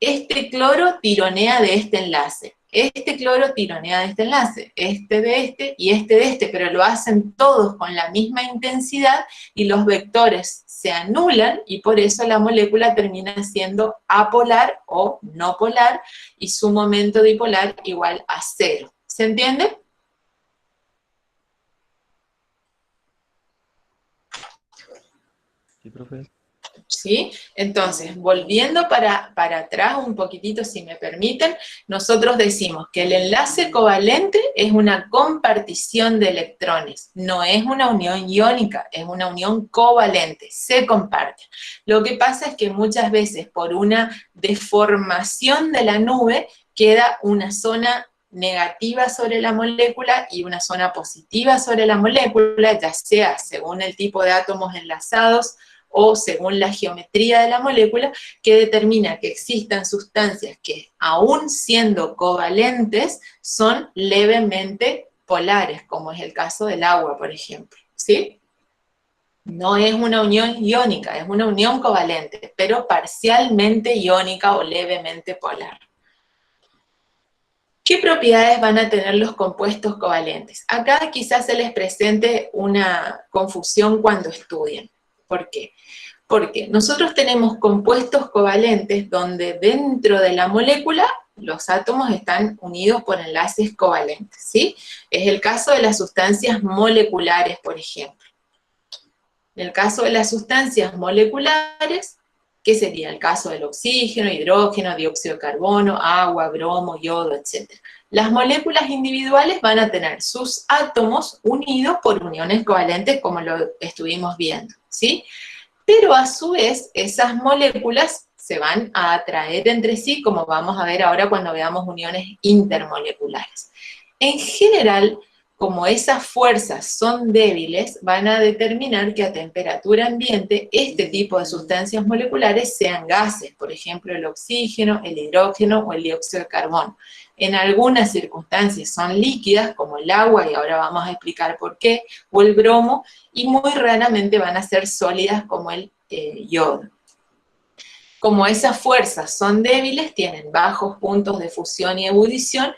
este cloro tironea de este enlace, este cloro tironea de este enlace, este de este y este de este, pero lo hacen todos con la misma intensidad y los vectores se anulan y por eso la molécula termina siendo apolar o no polar y su momento dipolar igual a 0. ¿Se entiende? Sí, profe. ¿Sí? Entonces, volviendo para atrás un poquitito, si me permiten, nosotros decimos que el enlace covalente es una compartición de electrones, no es una unión iónica, es una unión covalente, se comparten. Lo que pasa es que muchas veces por una deformación de la nube queda una zona negativa sobre la molécula y una zona positiva sobre la molécula, ya sea según el tipo de átomos enlazados o según la geometría de la molécula, que determina que existan sustancias que, aún siendo covalentes, son levemente polares, como es el caso del agua, por ejemplo, ¿sí? No es una unión iónica, es una unión covalente, pero parcialmente iónica o levemente polar. ¿Qué propiedades van a tener los compuestos covalentes? Acá quizás se les presente una confusión cuando estudien. ¿Por qué? Porque nosotros tenemos compuestos covalentes donde dentro de la molécula los átomos están unidos por enlaces covalentes, ¿sí? Es el caso de las sustancias moleculares, por ejemplo. En el caso de las sustancias moleculares, ¿qué sería? El caso del oxígeno, hidrógeno, dióxido de carbono, agua, bromo, yodo, etc. Las moléculas individuales van a tener sus átomos unidos por uniones covalentes, como lo estuvimos viendo, ¿sí? Pero a su vez, esas moléculas se van a atraer entre sí, como vamos a ver ahora cuando veamos uniones intermoleculares. En general, como esas fuerzas son débiles, van a determinar que a temperatura ambiente este tipo de sustancias moleculares sean gases, por ejemplo el oxígeno, el hidrógeno o el dióxido de carbono. En algunas circunstancias son líquidas, como el agua, y ahora vamos a explicar por qué, o el bromo, y muy raramente van a ser sólidas como el yodo. Como esas fuerzas son débiles, tienen bajos puntos de fusión y ebullición,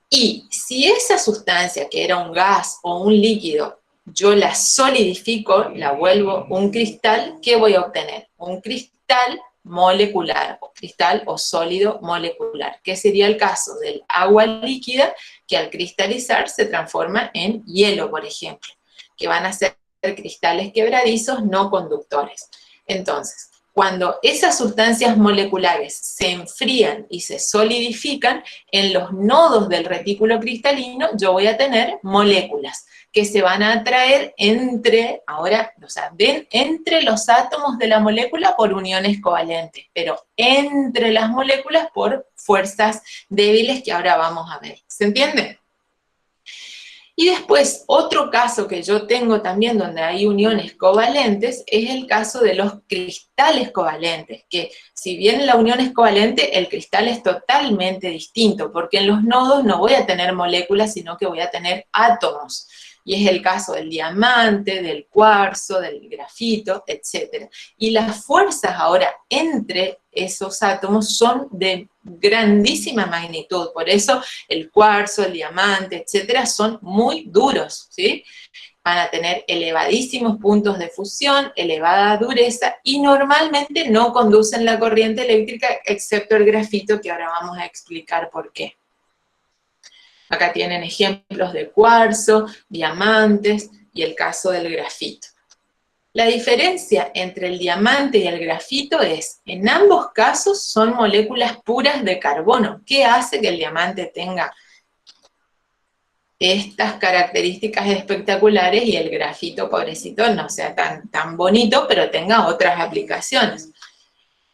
y si esa sustancia, que era un gas o un líquido, yo la solidifico, la vuelvo un cristal, ¿qué voy a obtener? Un cristal molecular, o cristal o sólido molecular, que sería el caso del agua líquida, que al cristalizar se transforma en hielo, por ejemplo, que van a ser cristales quebradizos no conductores. Entonces, cuando esas sustancias moleculares se enfrían y se solidifican, en los nodos del retículo cristalino yo voy a tener moléculas que se van a atraer entre, ahora, o sea, entre los átomos de la molécula por uniones covalentes, pero entre las moléculas por fuerzas débiles que ahora vamos a ver. ¿Se entiende? Y después, otro caso que yo tengo también donde hay uniones covalentes es el caso de los cristales covalentes, que si bien la unión es covalente, el cristal es totalmente distinto, porque en los nodos no voy a tener moléculas, sino que voy a tener átomos. Y es el caso del diamante, del cuarzo, del grafito, etc. Y las fuerzas ahora entre esos átomos son de grandísima magnitud, por eso el cuarzo, el diamante, etcétera, son muy duros, ¿sí? Van a tener elevadísimos puntos de fusión, elevada dureza, y normalmente no conducen la corriente eléctrica, excepto el grafito, que ahora vamos a explicar por qué. Acá tienen ejemplos de cuarzo, diamantes y el caso del grafito. La diferencia entre el diamante y el grafito es, en ambos casos son moléculas puras de carbono. ¿Qué hace que el diamante tenga estas características espectaculares y el grafito, pobrecito, no sea tan bonito, pero tenga otras aplicaciones?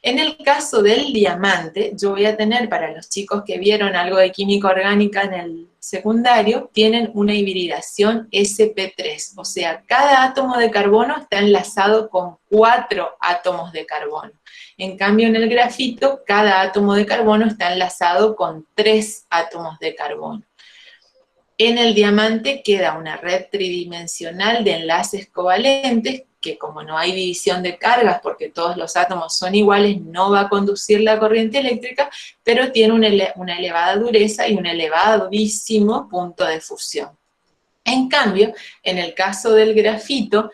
En el caso del diamante, yo voy a tener, para los chicos que vieron algo de química orgánica en el secundario, tienen una hibridación sp3, o sea, cada átomo de carbono está enlazado con 4 átomos de carbono. En cambio, en el grafito, cada átomo de carbono está enlazado con 3 átomos de carbono. En el diamante queda una red tridimensional de enlaces covalentes, que como no hay división de cargas porque todos los átomos son iguales, no va a conducir la corriente eléctrica, pero tiene una elevada dureza y un elevadísimo punto de fusión. En cambio, en el caso del grafito,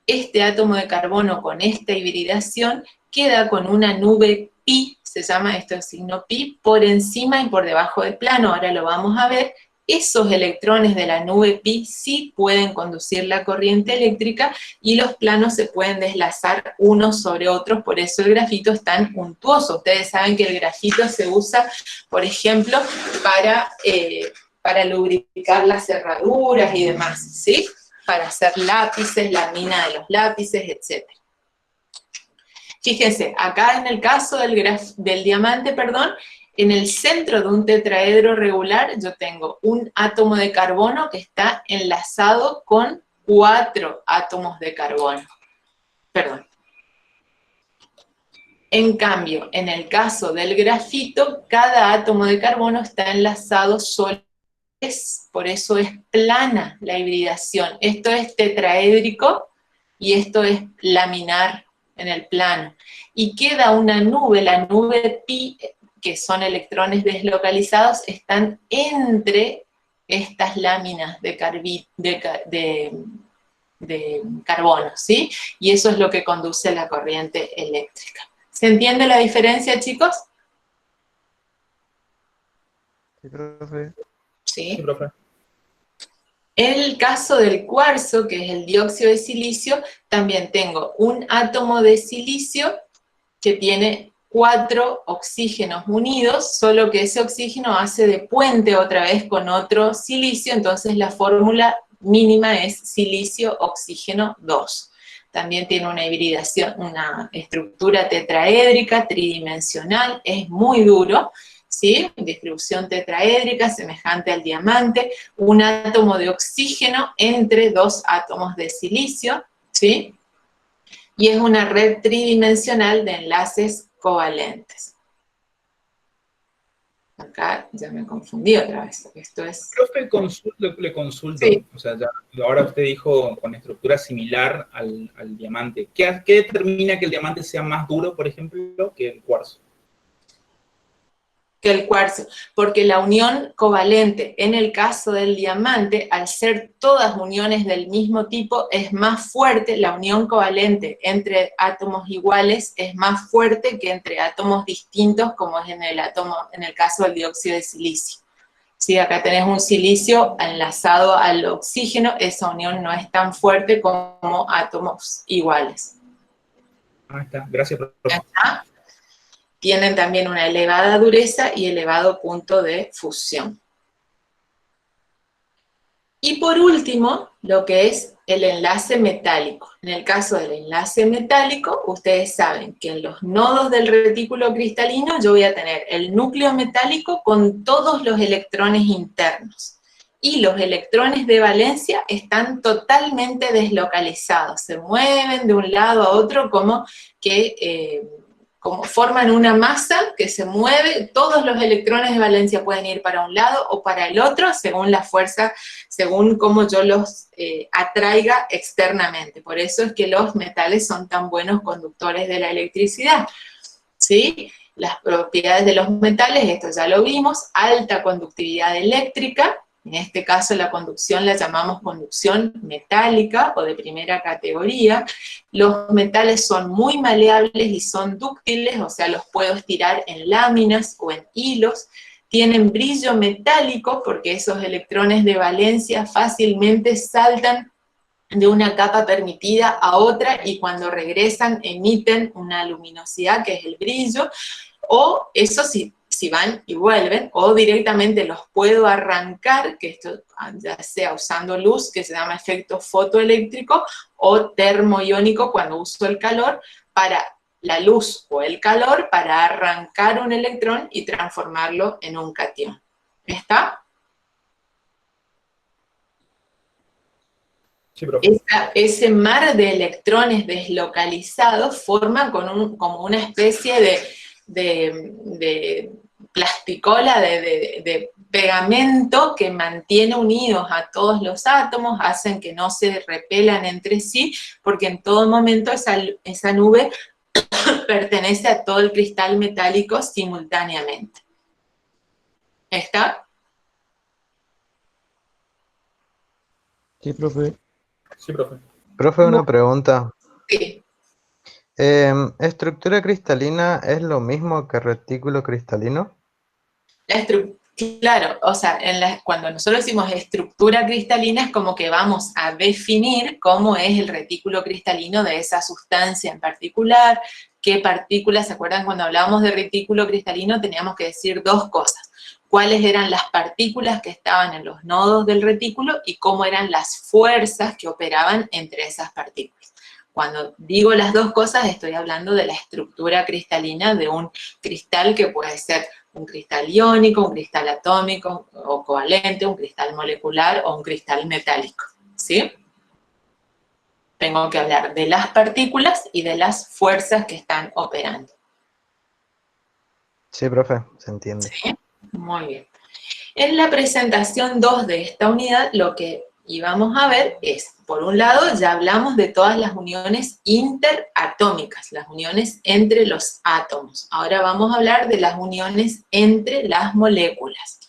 este átomo de carbono con esta hibridación queda con una nube pi, se llama esto el signo pi, por encima y por debajo del plano, ahora lo vamos a ver. Esos electrones de la nube pi sí pueden conducir la corriente eléctrica y los planos se pueden deslazar unos sobre otros, por eso el grafito es tan untuoso. Ustedes saben que el grafito se usa, por ejemplo, para lubricar las cerraduras y demás, ¿sí? Para hacer lápices, la mina de los lápices, etc. Fíjense, acá en el caso del diamante, perdón, en el centro de un tetraedro regular yo tengo un átomo de carbono que está enlazado con 4 átomos de carbono. Perdón. En cambio, en el caso del grafito, cada átomo de carbono está enlazado solo, por eso es plana la hibridación. Esto es tetraédrico y esto es laminar en el plano. Y queda una nube, la nube pi, que son electrones deslocalizados, están entre estas láminas de carbono, ¿sí? Y eso es lo que conduce a la corriente eléctrica. ¿Se entiende la diferencia, chicos? Sí, profe. Sí. Sí, profe. En el caso del cuarzo, que es el dióxido de silicio, también tengo un átomo de silicio que tiene 4 oxígenos unidos, solo que ese oxígeno hace de puente otra vez con otro silicio, entonces la fórmula mínima es silicio oxígeno 2. También tiene una hibridación, una estructura tetraédrica tridimensional, es muy duro, ¿sí? Distribución tetraédrica semejante al diamante, un átomo de oxígeno entre 2 átomos de silicio, ¿sí? Y es una red tridimensional de enlaces covalentes. Acá ya me confundí otra vez. Esto es... Profe, le consulto. Sí. O sea, ya, ahora usted dijo con estructura similar al diamante. ¿Qué determina que el diamante sea más duro, por ejemplo, que el cuarzo? Que el cuarzo, porque la unión covalente en el caso del diamante, al ser todas uniones del mismo tipo, es más fuerte, la unión covalente entre átomos iguales es más fuerte que entre átomos distintos, como es en el caso del dióxido de silicio. Si acá tenés un silicio enlazado al oxígeno, esa unión no es tan fuerte como átomos iguales. Ah, está. Gracias, profe. ¿Está? Tienen también una elevada dureza y elevado punto de fusión. Y por último, lo que es el enlace metálico. En el caso del enlace metálico, ustedes saben que en los nodos del retículo cristalino yo voy a tener el núcleo metálico con todos los electrones internos. Y los electrones de valencia están totalmente deslocalizados, se mueven de un lado a otro como que... como forman una masa que se mueve, todos los electrones de valencia pueden ir para un lado o para el otro, según la fuerza, según cómo yo los atraiga externamente. Por eso es que los metales son tan buenos conductores de la electricidad, ¿sí? Las propiedades de los metales, esto ya lo vimos, alta conductividad eléctrica. En este caso la conducción la llamamos conducción metálica o de primera categoría. Los metales son muy maleables y son dúctiles, o sea, los puedo estirar en láminas o en hilos. Tienen brillo metálico porque esos electrones de valencia fácilmente saltan de una capa permitida a otra y cuando regresan emiten una luminosidad que es el brillo, o eso sí, si van y vuelven, o directamente los puedo arrancar, que esto ya sea usando luz, que se llama efecto fotoeléctrico, o termoiónico cuando uso el calor, para la luz o el calor, para arrancar un electrón y transformarlo en un catión. ¿Está? Sí, profe. Ese mar de electrones deslocalizados forma como una especie de plasticola, de pegamento que mantiene unidos a todos los átomos, hacen que no se repelan entre sí, porque en todo momento esa nube pertenece a todo el cristal metálico simultáneamente. ¿Está? Sí, profe. Sí, profe. Profe, una pregunta. Sí. ¿Estructura cristalina es lo mismo que retículo cristalino? Claro, o sea, cuando nosotros decimos estructura cristalina es como que vamos a definir cómo es el retículo cristalino de esa sustancia en particular, qué partículas. ¿Se acuerdan cuando hablábamos de retículo cristalino teníamos que decir dos cosas? Cuáles eran las partículas que estaban en los nodos del retículo y cómo eran las fuerzas que operaban entre esas partículas. Cuando digo las dos cosas estoy hablando de la estructura cristalina de un cristal que puede ser un cristal iónico, un cristal atómico o covalente, un cristal molecular o un cristal metálico, ¿sí? Tengo que hablar de las partículas y de las fuerzas que están operando. Sí, profe, se entiende. ¿Sí? Muy bien. En la presentación 2 de esta unidad, lo que íbamos a ver es, por un lado, ya hablamos de todas las uniones interatómicas, las uniones entre los átomos. Ahora vamos a hablar de las uniones entre las moléculas,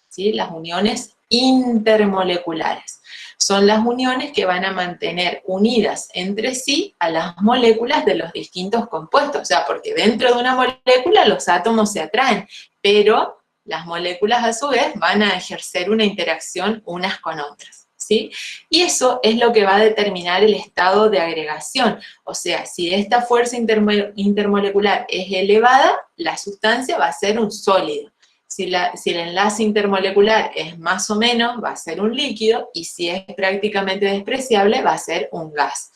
¿sí? Las uniones intermoleculares. son las uniones que van a mantener unidas entre sí a las moléculas de los distintos compuestos. O sea, porque dentro de una molécula los átomos se atraen, pero las moléculas a su vez van a ejercer una interacción unas con otras, ¿sí? Y eso es lo que va a determinar el estado de agregación. O sea, si esta fuerza intermolecular es elevada, la sustancia va a ser un sólido. Si el enlace intermolecular es más o menos, va a ser un líquido, y si es prácticamente despreciable, va a ser un gas.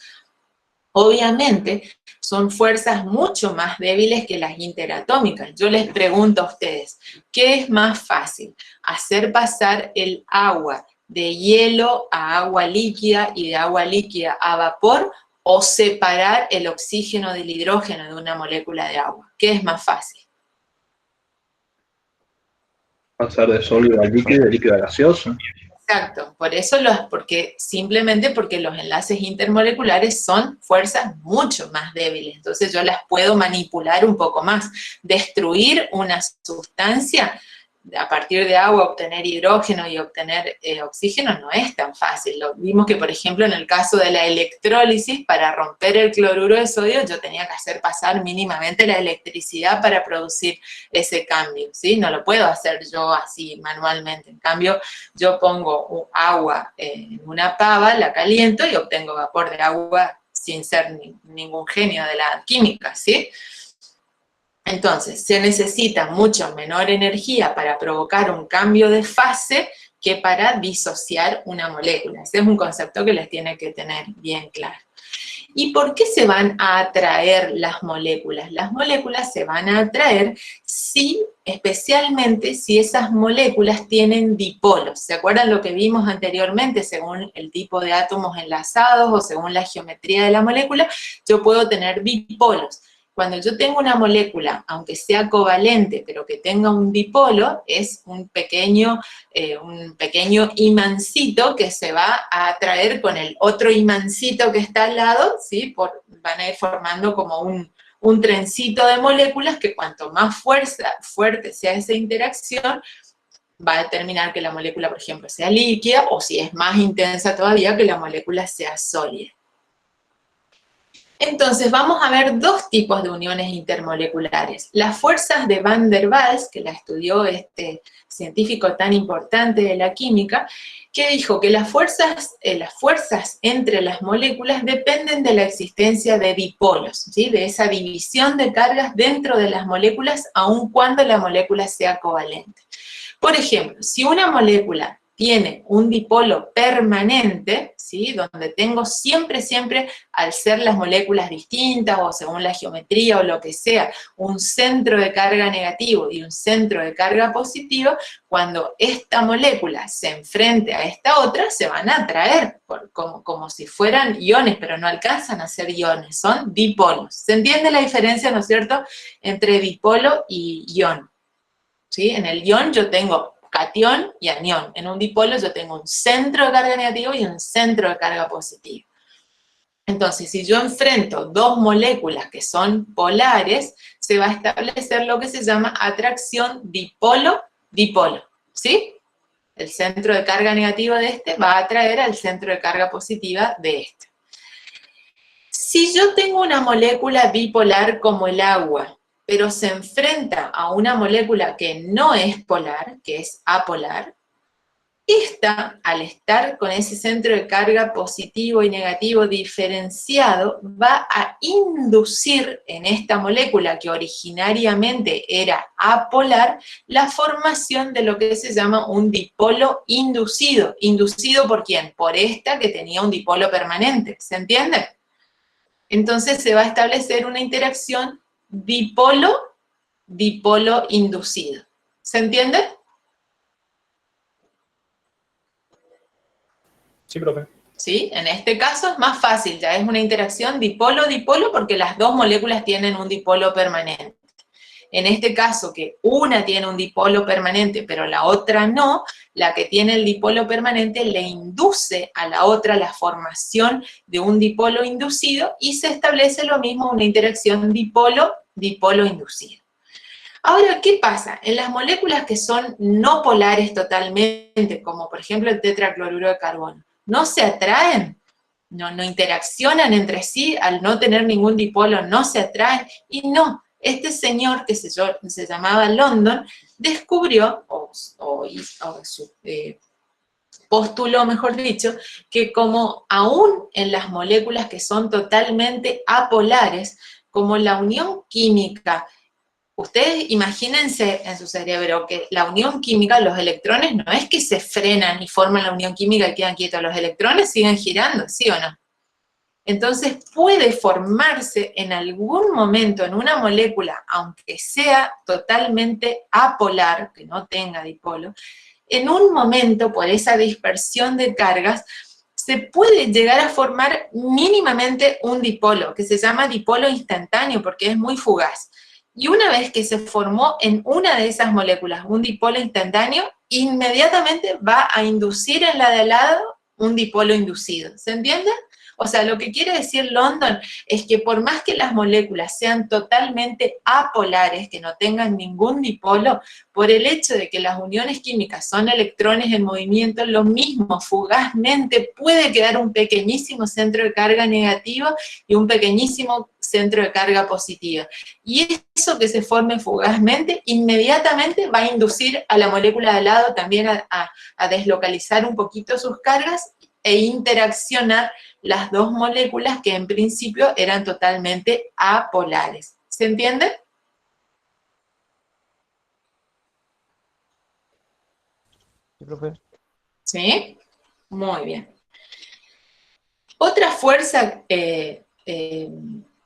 Obviamente, son fuerzas mucho más débiles que las interatómicas. Yo les pregunto a ustedes, ¿qué es más fácil? ¿Hacer pasar el agua de hielo a agua líquida y de agua líquida a vapor, o separar el oxígeno del hidrógeno de una molécula de agua? ¿Qué es más fácil? Pasar de sólido a líquido y de líquido a gaseoso. Exacto, por eso simplemente porque los enlaces intermoleculares son fuerzas mucho más débiles, entonces yo las puedo manipular un poco más. Destruir una sustancia, a partir de agua obtener hidrógeno y obtener oxígeno, no es tan fácil. Lo vimos que, por ejemplo, en el caso de la electrólisis, para romper el cloruro de sodio, yo tenía que hacer pasar mínimamente la electricidad para producir ese cambio, ¿sí? No lo puedo hacer yo así manualmente. En cambio, yo pongo agua en una pava, la caliento y obtengo vapor de agua sin ser ningún genio de la química, ¿sí? Entonces, se necesita mucho menor energía para provocar un cambio de fase que para disociar una molécula. Ese es un concepto que les tiene que tener bien claro. ¿Y por qué se van a atraer las moléculas? Las moléculas se van a atraer especialmente si esas moléculas tienen dipolos. ¿Se acuerdan lo que vimos anteriormente? Según el tipo de átomos enlazados o según la geometría de la molécula, yo puedo tener dipolos. Cuando yo tengo una molécula, aunque sea covalente, pero que tenga un dipolo, es un pequeño imancito que se va a atraer con el otro imancito que está al lado, ¿sí? Van a ir formando como un trencito de moléculas que cuanto más fuerte sea esa interacción, va a determinar que la molécula, por ejemplo, sea líquida, o si es más intensa todavía, que la molécula sea sólida. Entonces, vamos a ver dos tipos de uniones intermoleculares. Las fuerzas de Van der Waals, que la estudió este científico tan importante de la química, que dijo que las fuerzas entre las moléculas dependen de la existencia de dipolos, ¿sí? De esa división de cargas dentro de las moléculas, aun cuando la molécula sea covalente. Por ejemplo, si una molécula tiene un dipolo permanente, ¿sí? Donde tengo siempre, al ser las moléculas distintas o según la geometría o lo que sea, un centro de carga negativo y un centro de carga positiva, cuando esta molécula se enfrente a esta otra, se van a atraer como si fueran iones, pero no alcanzan a ser iones, son dipolos. ¿Se entiende la diferencia, no es cierto?, entre dipolo y ion, ¿sí? En el ion yo tengo catión y anión. En un dipolo yo tengo un centro de carga negativo y un centro de carga positiva. Entonces, si yo enfrento dos moléculas que son polares, se va a establecer lo que se llama atracción dipolo-dipolo, ¿sí? El centro de carga negativa de este va a atraer al centro de carga positiva de este. Si yo tengo una molécula bipolar como el agua, pero se enfrenta a una molécula que no es polar, que es apolar, esta, al estar con ese centro de carga positivo y negativo diferenciado, va a inducir en esta molécula que originariamente era apolar, la formación de lo que se llama un dipolo inducido. ¿Inducido por quién? Por esta que tenía un dipolo permanente, ¿se entiende? Entonces se va a establecer una interacción dipolo inducido. ¿Se entiende? Sí, profe. ¿Sí? En este caso es más fácil, ya es una interacción dipolo-dipolo porque las dos moléculas tienen un dipolo permanente. En este caso, que una tiene un dipolo permanente, pero la otra no, la que tiene el dipolo permanente le induce a la otra la formación de un dipolo inducido y se establece lo mismo, una interacción dipolo inducido. Ahora, ¿qué pasa? En las moléculas que son no polares totalmente, como por ejemplo el tetracloruro de carbono, no se atraen, no interaccionan entre sí, al no tener ningún dipolo no se atraen, y no, este señor que se llamaba London, descubrió, postuló, mejor dicho, que como aún en las moléculas que son totalmente apolares, como la unión química, ustedes imagínense en su cerebro que la unión química, los electrones no es que se frenan y forman la unión química y quedan quietos, los electrones siguen girando, ¿sí o no? Entonces puede formarse en algún momento en una molécula, aunque sea totalmente apolar, que no tenga dipolo, en un momento por esa dispersión de cargas, se puede llegar a formar mínimamente un dipolo, que se llama dipolo instantáneo porque es muy fugaz. Y una vez que se formó en una de esas moléculas un dipolo instantáneo, inmediatamente va a inducir en la de al lado un dipolo inducido. ¿Se entiende? O sea, lo que quiere decir London es que por más que las moléculas sean totalmente apolares, que no tengan ningún dipolo, por el hecho de que las uniones químicas son electrones en movimiento, lo mismo, fugazmente puede quedar un pequeñísimo centro de carga negativa y un pequeñísimo centro de carga positiva. Y eso que se forme fugazmente, inmediatamente va a inducir a la molécula de al lado también a deslocalizar un poquito sus cargas e interaccionar las dos moléculas que en principio eran totalmente apolares. ¿Se entiende? Sí, profe. ¿Sí? Muy bien. Otra fuerza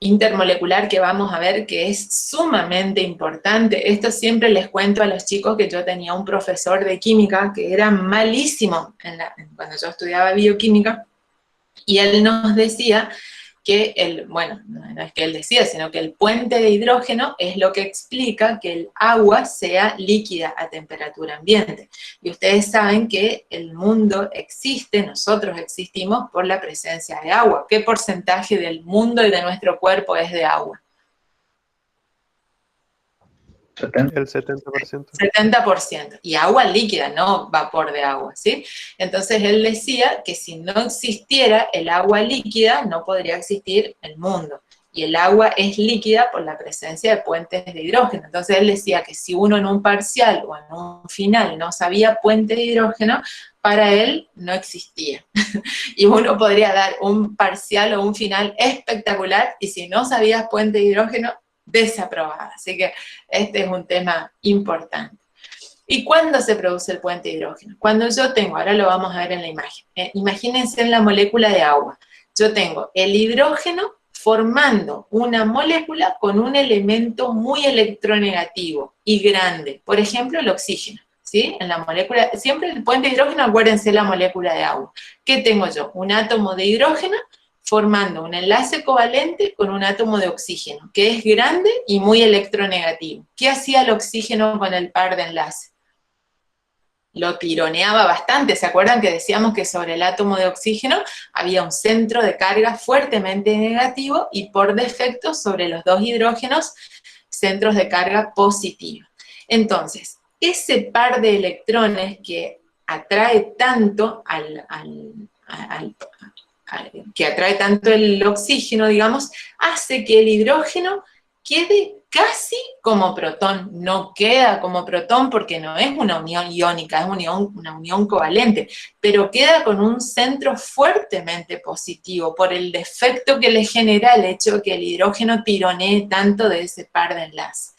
intermolecular que vamos a ver que es sumamente importante, esto siempre les cuento a los chicos que yo tenía un profesor de química que era malísimo cuando yo estudiaba bioquímica, y él nos decía que bueno, no es que él decía, sino que el puente de hidrógeno es lo que explica que el agua sea líquida a temperatura ambiente. Y ustedes saben que el mundo existe, nosotros existimos por la presencia de agua. ¿Qué porcentaje del mundo y de nuestro cuerpo es de agua? El 70%. 70%, y agua líquida, no vapor de agua, ¿sí? Entonces él decía que si no existiera el agua líquida, no podría existir el mundo. Y el agua es líquida por la presencia de puentes de hidrógeno. Entonces él decía que si uno en un parcial o en un final no sabía puente de hidrógeno, para él no existía. Y uno podría dar un parcial o un final espectacular, y si no sabías puente de hidrógeno, desaprobada. Así que este es un tema importante. ¿Y cuándo se produce el puente de hidrógeno? Cuando yo tengo, ahora lo vamos a ver en la imagen, imagínense en la molécula de agua, yo tengo el hidrógeno formando una molécula con un elemento muy electronegativo y grande, por ejemplo el oxígeno, ¿sí? En la molécula, siempre el puente de hidrógeno, acuérdense la molécula de agua. ¿Qué tengo yo? Un átomo de hidrógeno formando un enlace covalente con un átomo de oxígeno, que es grande y muy electronegativo. ¿Qué hacía el oxígeno con el par de enlace? Lo tironeaba bastante. ¿Se acuerdan que decíamos que sobre el átomo de oxígeno había un centro de carga fuertemente negativo y por defecto sobre los dos hidrógenos, centros de carga positiva? Entonces, ese par de electrones que atrae tanto que atrae tanto el oxígeno, digamos, hace que el hidrógeno quede casi como protón. No queda como protón porque no es una unión iónica, es una unión covalente, pero queda con un centro fuertemente positivo por el defecto que le genera el hecho de que el hidrógeno tironee tanto de ese par de enlaces.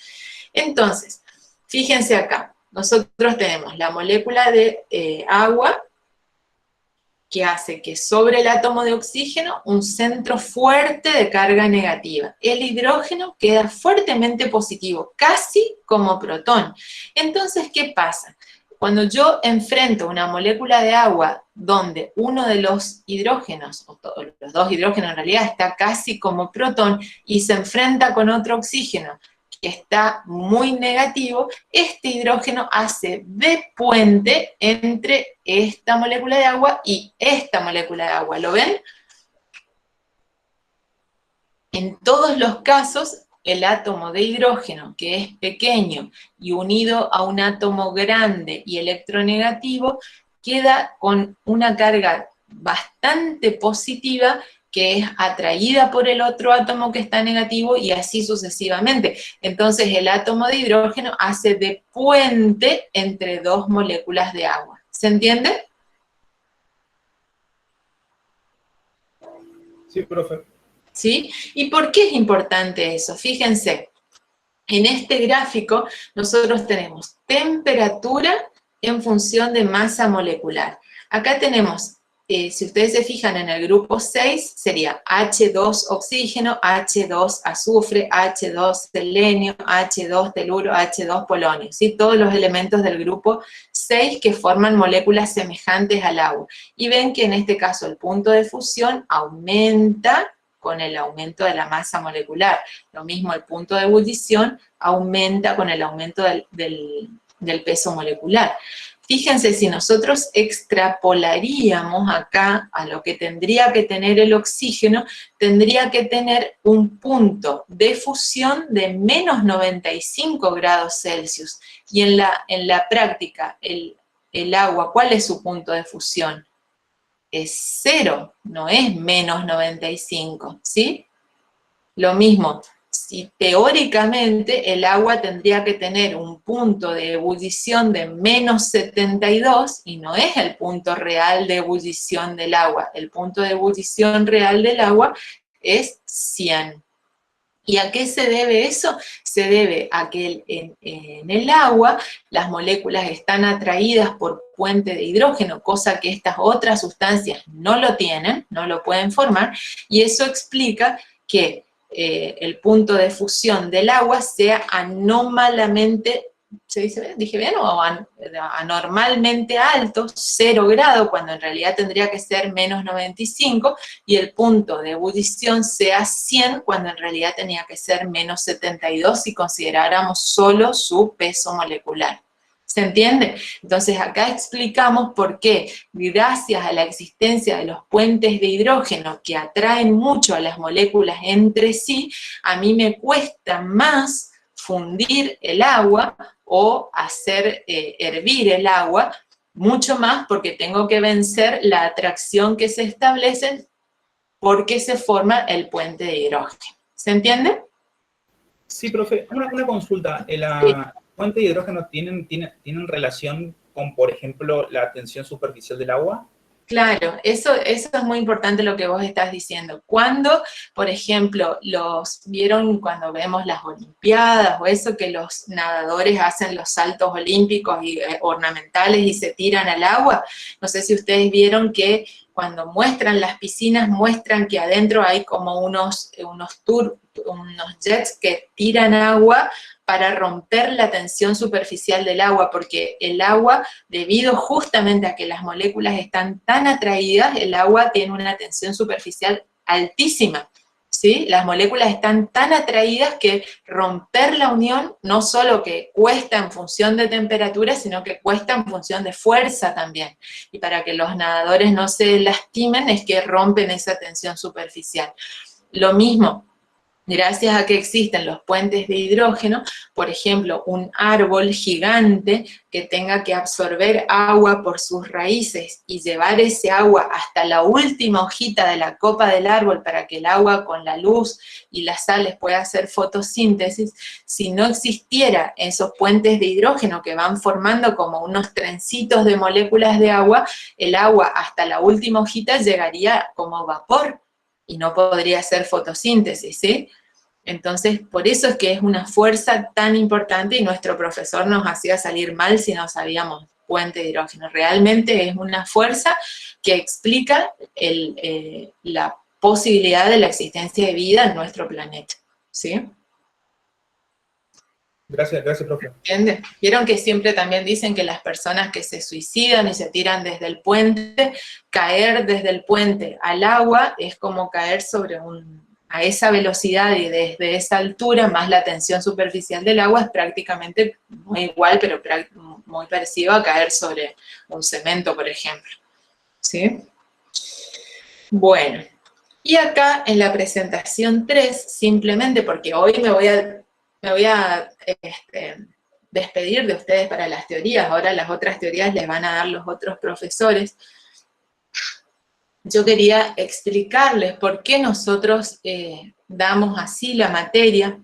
Entonces, fíjense acá, nosotros tenemos la molécula de agua, que hace que sobre el átomo de oxígeno un centro fuerte de carga negativa. El hidrógeno queda fuertemente positivo, casi como protón. Entonces, ¿qué pasa? Cuando yo enfrento una molécula de agua donde uno de los hidrógenos, o los dos hidrógenos en realidad, está casi como protón y se enfrenta con otro oxígeno que está muy negativo, este hidrógeno hace de puente entre esta molécula de agua y esta molécula de agua. ¿Lo ven? En todos los casos, el átomo de hidrógeno, que es pequeño y unido a un átomo grande y electronegativo, queda con una carga bastante positiva que es atraída por el otro átomo que está negativo y así sucesivamente. Entonces el átomo de hidrógeno hace de puente entre dos moléculas de agua. ¿Se entiende? Sí, profe. ¿Sí? ¿Y por qué es importante eso? Fíjense, en este gráfico nosotros tenemos temperatura en función de masa molecular. Acá tenemos, si ustedes se fijan en el grupo 6, sería H2 oxígeno, H2 azufre, H2 selenio, H2 teluro, H2 polonio, ¿sí? Todos los elementos del grupo 6 que forman moléculas semejantes al agua. Y ven que en este caso el punto de fusión aumenta con el aumento de la masa molecular. Lo mismo el punto de ebullición aumenta con el aumento del peso molecular. Fíjense, si nosotros extrapolaríamos acá a lo que tendría que tener el oxígeno, tendría que tener un punto de fusión de menos 95 grados Celsius. Y en la práctica, el agua, ¿cuál es su punto de fusión? Es 0, no es menos 95, ¿sí? Lo mismo, si teóricamente el agua tendría que tener un punto de ebullición de menos 72 y no es el punto real de ebullición del agua. El punto de ebullición real del agua es 100. ¿Y a qué se debe eso? Se debe a que en el agua las moléculas están atraídas por puente de hidrógeno, cosa que estas otras sustancias no lo tienen, no lo pueden formar, y eso explica que el punto de fusión del agua sea anómalamente, ¿se dice bien? ¿Dije bien? O anormalmente alto, 0 grado, cuando en realidad tendría que ser menos 95, y el punto de ebullición sea 100, cuando en realidad tenía que ser menos 72 si consideráramos solo su peso molecular. ¿Se entiende? Entonces acá explicamos por qué, gracias a la existencia de los puentes de hidrógeno que atraen mucho a las moléculas entre sí, a mí me cuesta más fundir el agua o hacer hervir el agua, mucho más porque tengo que vencer la atracción que se establece porque se forma el puente de hidrógeno. ¿Se entiende? Sí, profe, una consulta. ¿La fuente de hidrógeno tienen relación con, por ejemplo, la tensión superficial del agua? Claro, eso es muy importante lo que vos estás diciendo. Cuando, por ejemplo, vieron cuando vemos las olimpiadas o eso, que los nadadores hacen los saltos olímpicos y ornamentales y se tiran al agua, no sé si ustedes vieron que cuando muestran las piscinas, muestran que adentro hay como unos jets que tiran agua para romper la tensión superficial del agua, porque el agua, debido justamente a que las moléculas están tan atraídas, el agua tiene una tensión superficial altísima, ¿sí? Las moléculas están tan atraídas que romper la unión no solo que cuesta en función de temperatura, sino que cuesta en función de fuerza también. Y para que los nadadores no se lastimen es que rompen esa tensión superficial. Lo mismo, gracias a que existen los puentes de hidrógeno, por ejemplo, un árbol gigante que tenga que absorber agua por sus raíces y llevar ese agua hasta la última hojita de la copa del árbol para que el agua con la luz y las sales pueda hacer fotosíntesis, si no existiera esos puentes de hidrógeno que van formando como unos trencitos de moléculas de agua, el agua hasta la última hojita llegaría como vapor y no podría hacer fotosíntesis, ¿sí? Entonces, por eso es que es una fuerza tan importante y nuestro profesor nos hacía salir mal si no sabíamos puente de hidrógeno. Realmente es una fuerza que explica la posibilidad de la existencia de vida en nuestro planeta, ¿sí? Gracias, profe. ¿Entienden? Vieron que siempre también dicen que las personas que se suicidan y se tiran desde el puente, caer desde el puente al agua es como caer a esa velocidad y desde esa altura, más la tensión superficial del agua, es prácticamente muy igual, pero muy parecido a caer sobre un cemento, por ejemplo. ¿Sí? Bueno, y acá en la presentación 3, simplemente porque hoy me voy a despedir de ustedes para las teorías, ahora las otras teorías les van a dar los otros profesores. yo quería explicarles por qué nosotros damos así la materia.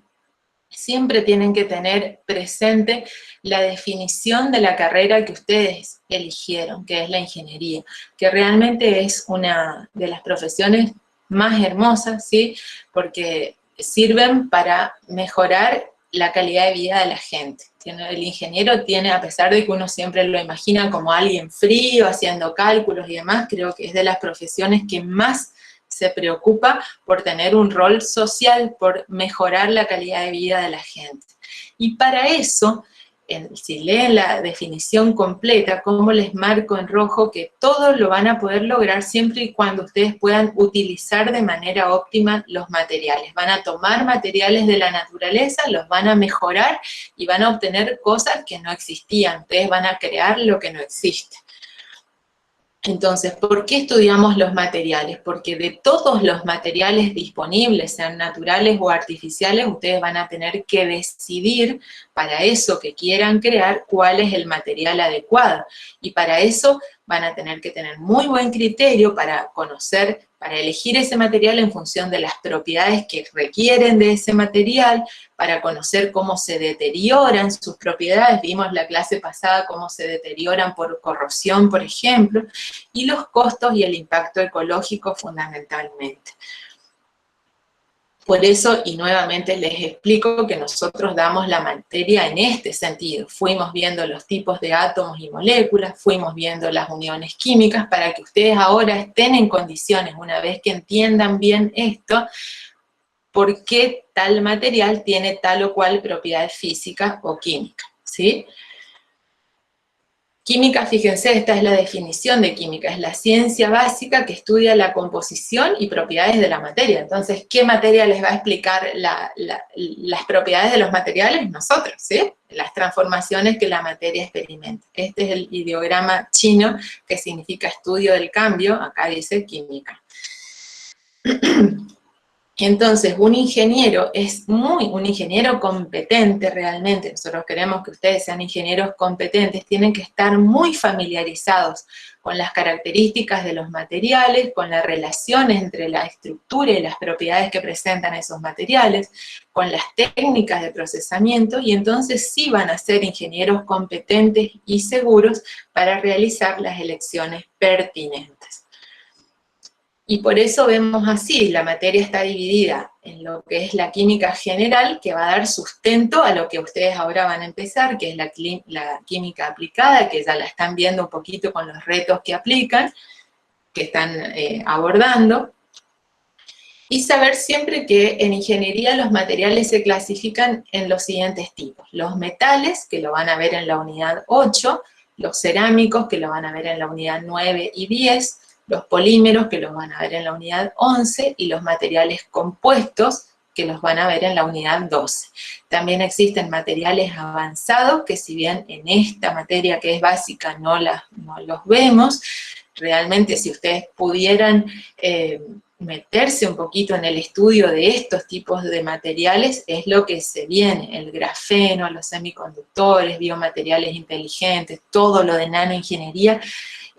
Siempre tienen que tener presente la definición de la carrera que ustedes eligieron, que es la ingeniería, que realmente es una de las profesiones más hermosas, ¿sí? Porque sirven para mejorar la calidad de vida de la gente. El ingeniero tiene, a pesar de que uno siempre lo imagina como alguien frío, haciendo cálculos y demás, creo que es de las profesiones que más se preocupa por tener un rol social, por mejorar la calidad de vida de la gente. Y para eso, si leen la definición completa, como les marco en rojo, que todos lo van a poder lograr siempre y cuando ustedes puedan utilizar de manera óptima los materiales. Van a tomar materiales de la naturaleza, los van a mejorar y van a obtener cosas que no existían. Ustedes van a crear lo que no existe. Entonces, ¿por qué estudiamos los materiales? Porque de todos los materiales disponibles, sean naturales o artificiales, ustedes van a tener que decidir para eso que quieran crear cuál es el material adecuado. Y para eso van a tener que tener muy buen criterio para conocer, para elegir ese material en función de las propiedades que requieren de ese material, para conocer cómo se deterioran sus propiedades. Vimos la clase pasada cómo se deterioran por corrosión, por ejemplo, y los costos y el impacto ecológico fundamentalmente. Por eso, y nuevamente les explico que nosotros damos la materia en este sentido. Fuimos viendo los tipos de átomos y moléculas, fuimos viendo las uniones químicas, para que ustedes ahora estén en condiciones, una vez que entiendan bien esto, por qué tal material tiene tal o cual propiedad física o química, ¿sí? Química, fíjense, esta es la definición de química, es la ciencia básica que estudia la composición y propiedades de la materia. Entonces, ¿qué materia les va a explicar las propiedades de los materiales? Nosotros, ¿sí? Las transformaciones que la materia experimenta. Este es el ideograma chino que significa estudio del cambio, acá dice química. Entonces, un ingeniero es un ingeniero competente realmente. Nosotros queremos que ustedes sean ingenieros competentes, tienen que estar muy familiarizados con las características de los materiales, con las relaciones entre la estructura y las propiedades que presentan esos materiales, con las técnicas de procesamiento, y entonces sí van a ser ingenieros competentes y seguros para realizar las elecciones pertinentes. Y por eso vemos así, la materia está dividida en lo que es la química general, que va a dar sustento a lo que ustedes ahora van a empezar, que es la química aplicada, que ya la están viendo un poquito con los retos que aplican, que están abordando. Y saber siempre que en ingeniería los materiales se clasifican en los siguientes tipos. Los metales, que lo van a ver en la unidad 8, los cerámicos, que lo van a ver en la unidad 9 y 10, los polímeros, que los van a ver en la unidad 11, y los materiales compuestos, que los van a ver en la unidad 12. También existen materiales avanzados, que si bien en esta materia que es básica no los vemos, realmente si ustedes pudieran meterse un poquito en el estudio de estos tipos de materiales, es lo que se viene, el grafeno, los semiconductores, biomateriales inteligentes, todo lo de nanoingeniería.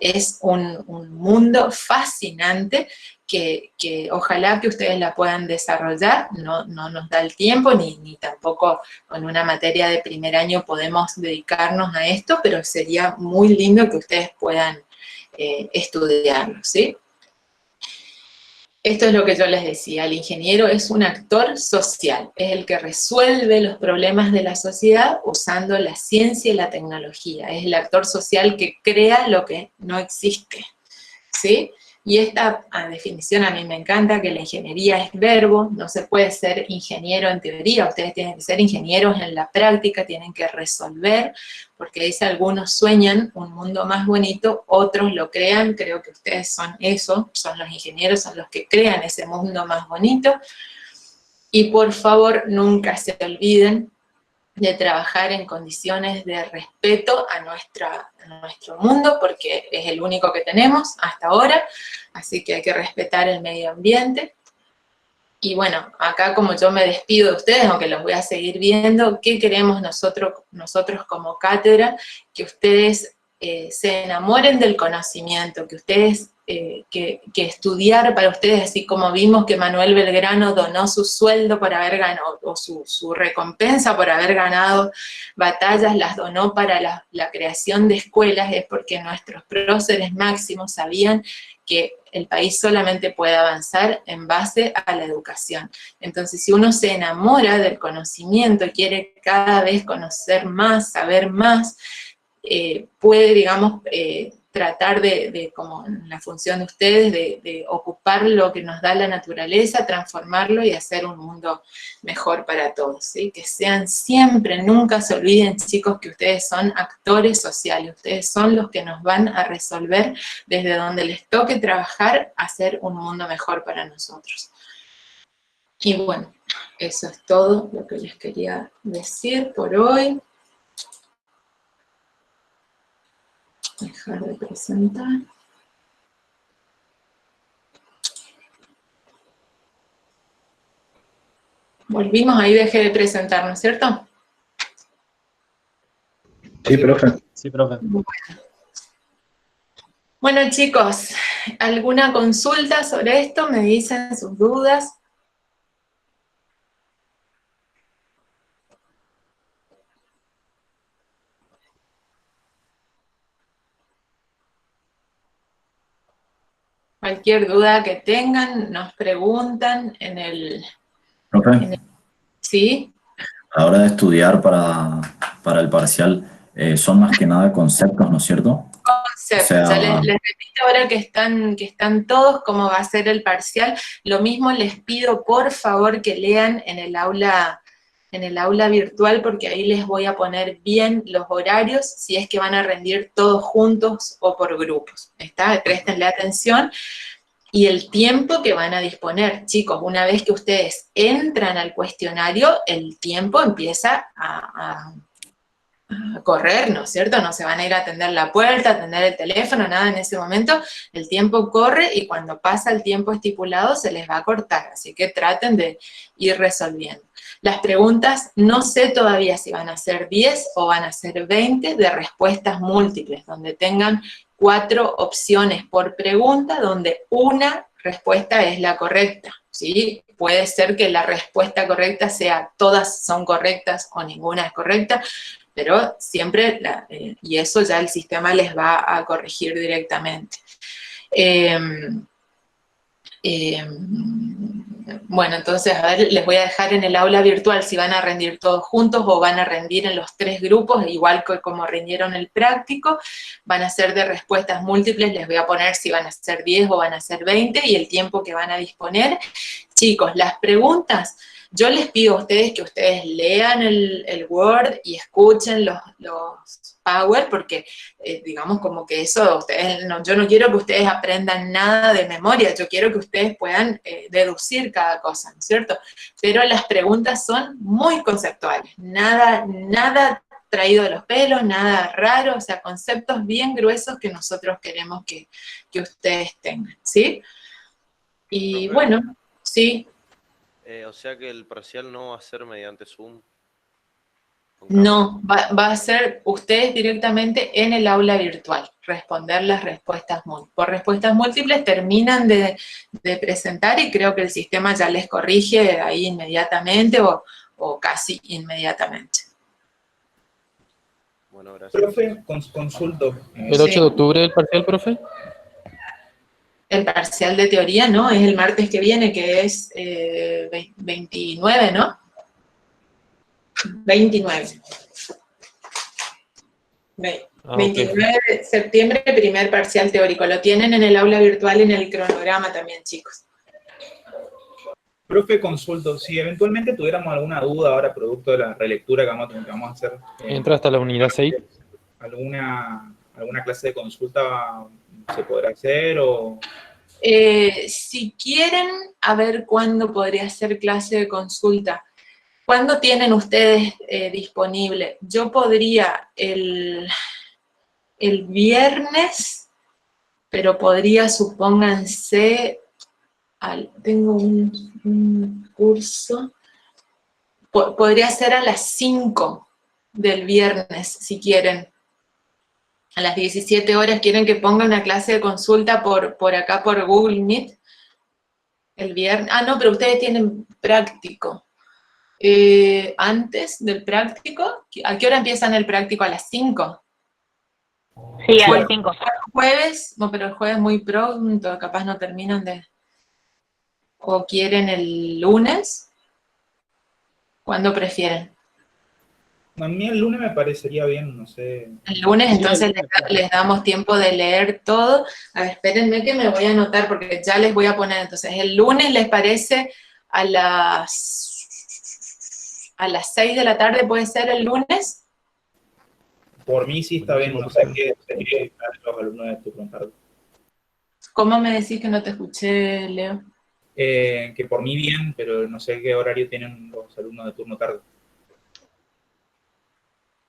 Es un mundo fascinante que ojalá que ustedes la puedan desarrollar. No nos da el tiempo, ni tampoco con una materia de primer año podemos dedicarnos a esto, pero sería muy lindo que ustedes puedan estudiarlo, ¿sí? Esto es lo que yo les decía, el ingeniero es un actor social, es el que resuelve los problemas de la sociedad usando la ciencia y la tecnología, es el actor social que crea lo que no existe, ¿sí? Y esta definición a mí me encanta, que la ingeniería es verbo, no se puede ser ingeniero en teoría, ustedes tienen que ser ingenieros en la práctica, tienen que resolver, porque dice algunos sueñan un mundo más bonito, otros lo crean, creo que ustedes son eso, son los ingenieros, son los que crean ese mundo más bonito. Y por favor, nunca se olviden de trabajar en condiciones de respeto a nuestro mundo, porque es el único que tenemos hasta ahora, así que hay que respetar el medio ambiente. Y bueno, acá como yo me despido de ustedes, aunque los voy a seguir viendo, ¿qué queremos nosotros como cátedra? Que ustedes se enamoren del conocimiento, que ustedes estudiar para ustedes, así como vimos que Manuel Belgrano donó su sueldo por haber ganado, o su recompensa por haber ganado batallas, las donó para la creación de escuelas, es porque nuestros próceres máximos sabían que el país solamente puede avanzar en base a la educación. Entonces, si uno se enamora del conocimiento, quiere cada vez conocer más, saber más, puede, digamos, tratar como en la función de ustedes, de ocupar lo que nos da la naturaleza, transformarlo y hacer un mundo mejor para todos, ¿sí? Que sean siempre, nunca se olviden, chicos, que ustedes son actores sociales, ustedes son los que nos van a resolver desde donde les toque trabajar, hacer un mundo mejor para nosotros. Y bueno, eso es todo lo que les quería decir por hoy. Dejar de presentar. Volvimos, ahí dejé de presentar, ¿no es cierto? Sí, profe. Sí, profe. Bueno, chicos, ¿alguna consulta sobre esto? ¿Me dicen sus dudas? Cualquier duda que tengan, nos preguntan en el... Profe, ¿Sí? a la hora de estudiar para el parcial, son más que nada conceptos, ¿no es cierto? Conceptos. O sea, Les repito ahora que están todos, cómo va a ser el parcial. Lo mismo les pido, por favor, que lean en el aula virtual, porque ahí les voy a poner bien los horarios, si es que van a rendir todos juntos o por grupos. ¿Está? Préstenle atención. Y el tiempo que van a disponer. Chicos, una vez que ustedes entran al cuestionario, el tiempo empieza a correr, ¿no es cierto? No se van a ir a atender la puerta, a atender el teléfono, nada en ese momento. El tiempo corre y cuando pasa el tiempo estipulado se les va a cortar, así que traten de ir resolviendo. Las preguntas, no sé todavía si van a ser 10 o van a ser 20 de respuestas múltiples, donde tengan 4 opciones por pregunta, donde una respuesta es la correcta, ¿sí? Puede ser que la respuesta correcta sea todas son correctas o ninguna es correcta, pero siempre, y eso ya el sistema les va a corregir directamente. Bueno, entonces, a ver, les voy a dejar en el aula virtual si van a rendir todos juntos o van a rendir en los 3 grupos, igual que como rindieron el práctico. Van a ser de respuestas múltiples, les voy a poner si van a ser 10 o van a ser 20 y el tiempo que van a disponer. Chicos, las preguntas, yo les pido a ustedes que ustedes lean el Word y escuchen los Power, porque digamos como que eso, yo no quiero que ustedes aprendan nada de memoria, yo quiero que ustedes puedan deducir cada cosa, ¿no es cierto? Pero las preguntas son muy conceptuales, nada traído de los pelos, nada raro, o sea, conceptos bien gruesos que nosotros queremos que ustedes tengan, ¿sí? Y bueno, sí. O sea que el parcial no va a ser mediante Zoom. No, va a ser ustedes directamente en el aula virtual, responder las respuestas múltiples. Por respuestas múltiples terminan de presentar y creo que el sistema ya les corrige ahí inmediatamente o casi inmediatamente. Bueno, gracias. Profe, consulto. ¿El 8 de octubre el parcial, profe? El parcial de teoría, ¿no? Es el martes que viene, que es 29, ¿no? 29. 29 de septiembre, primer parcial teórico. Lo tienen en el aula virtual en el cronograma también, chicos. Profe, consulto. Si eventualmente tuviéramos alguna duda ahora, producto de la relectura que vamos a hacer. Entra hasta la unidad 6. ¿Alguna clase de consulta se podrá hacer o...? Si quieren, a ver cuándo podría ser clase de consulta. ¿Cuándo tienen ustedes disponible? Yo podría el viernes, pero podría, supónganse, tengo un curso, podría ser a las 5 del viernes, si quieren. A las 17 horas quieren que ponga una clase de consulta por acá, por Google Meet. El viernes. Ah, no, pero ustedes tienen práctico. Antes del práctico, ¿a qué hora empiezan el práctico? ¿A las 5? Sí, a las 5. ¿Jueves? No, pero el jueves muy pronto, capaz no terminan de... ¿O quieren el lunes? ¿Cuándo prefieren? A mí el lunes me parecería bien, no sé. El lunes, Sí, entonces el lunes. les damos tiempo de leer todo. A ver, espérenme que me voy a anotar porque ya les voy a poner. Entonces, el lunes les parece a las 6 de la tarde, ¿puede ser el lunes? Por mí sí está bien, no sé qué los alumnos de turno tarde. ¿Cómo me decís que no te escuché, Leo? Que por mí bien, pero no sé qué horario tienen los alumnos de turno tarde.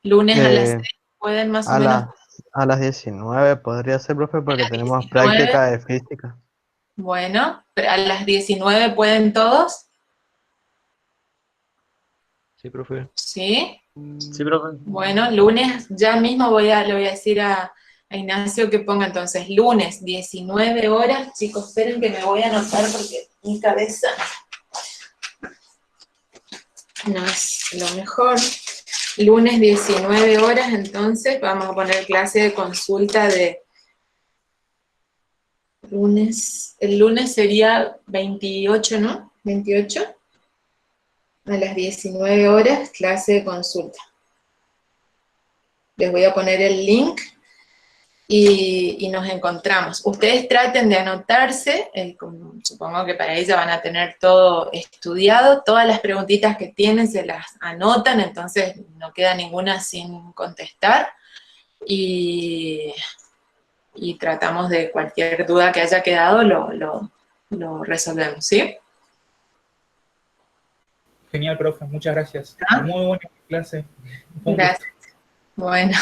Lunes a las 6, ¿pueden más o menos? A las 19 podría ser, profe, porque tenemos 19. práctica de física. Bueno, pero a las 19 ¿pueden todos? Sí, profe. ¿Sí? Sí, profe. Bueno, lunes, ya mismo le voy a decir a Ignacio que ponga entonces lunes, 19 horas. Chicos, esperen que me voy a anotar porque mi cabeza no es lo mejor. Lunes, 19 horas, entonces vamos a poner clase de consulta de lunes. El lunes sería 28, ¿no? 28. A las 19 horas, clase de consulta. Les voy a poner el link y nos encontramos. Ustedes traten de anotarse, supongo que para ella van a tener todo estudiado, todas las preguntitas que tienen se las anotan, entonces no queda ninguna sin contestar, y tratamos de cualquier duda que haya quedado, lo resolvemos, ¿sí? Genial, profe, muchas gracias. Muy buena clase. Gracias. Bueno,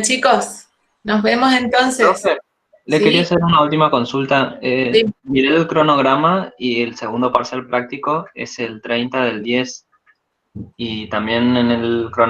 chicos, nos vemos entonces. Profe, le ¿Sí? quería hacer una última consulta. Sí. Miré el cronograma y el segundo parcial práctico es el 30 del 10. Y también en el cronograma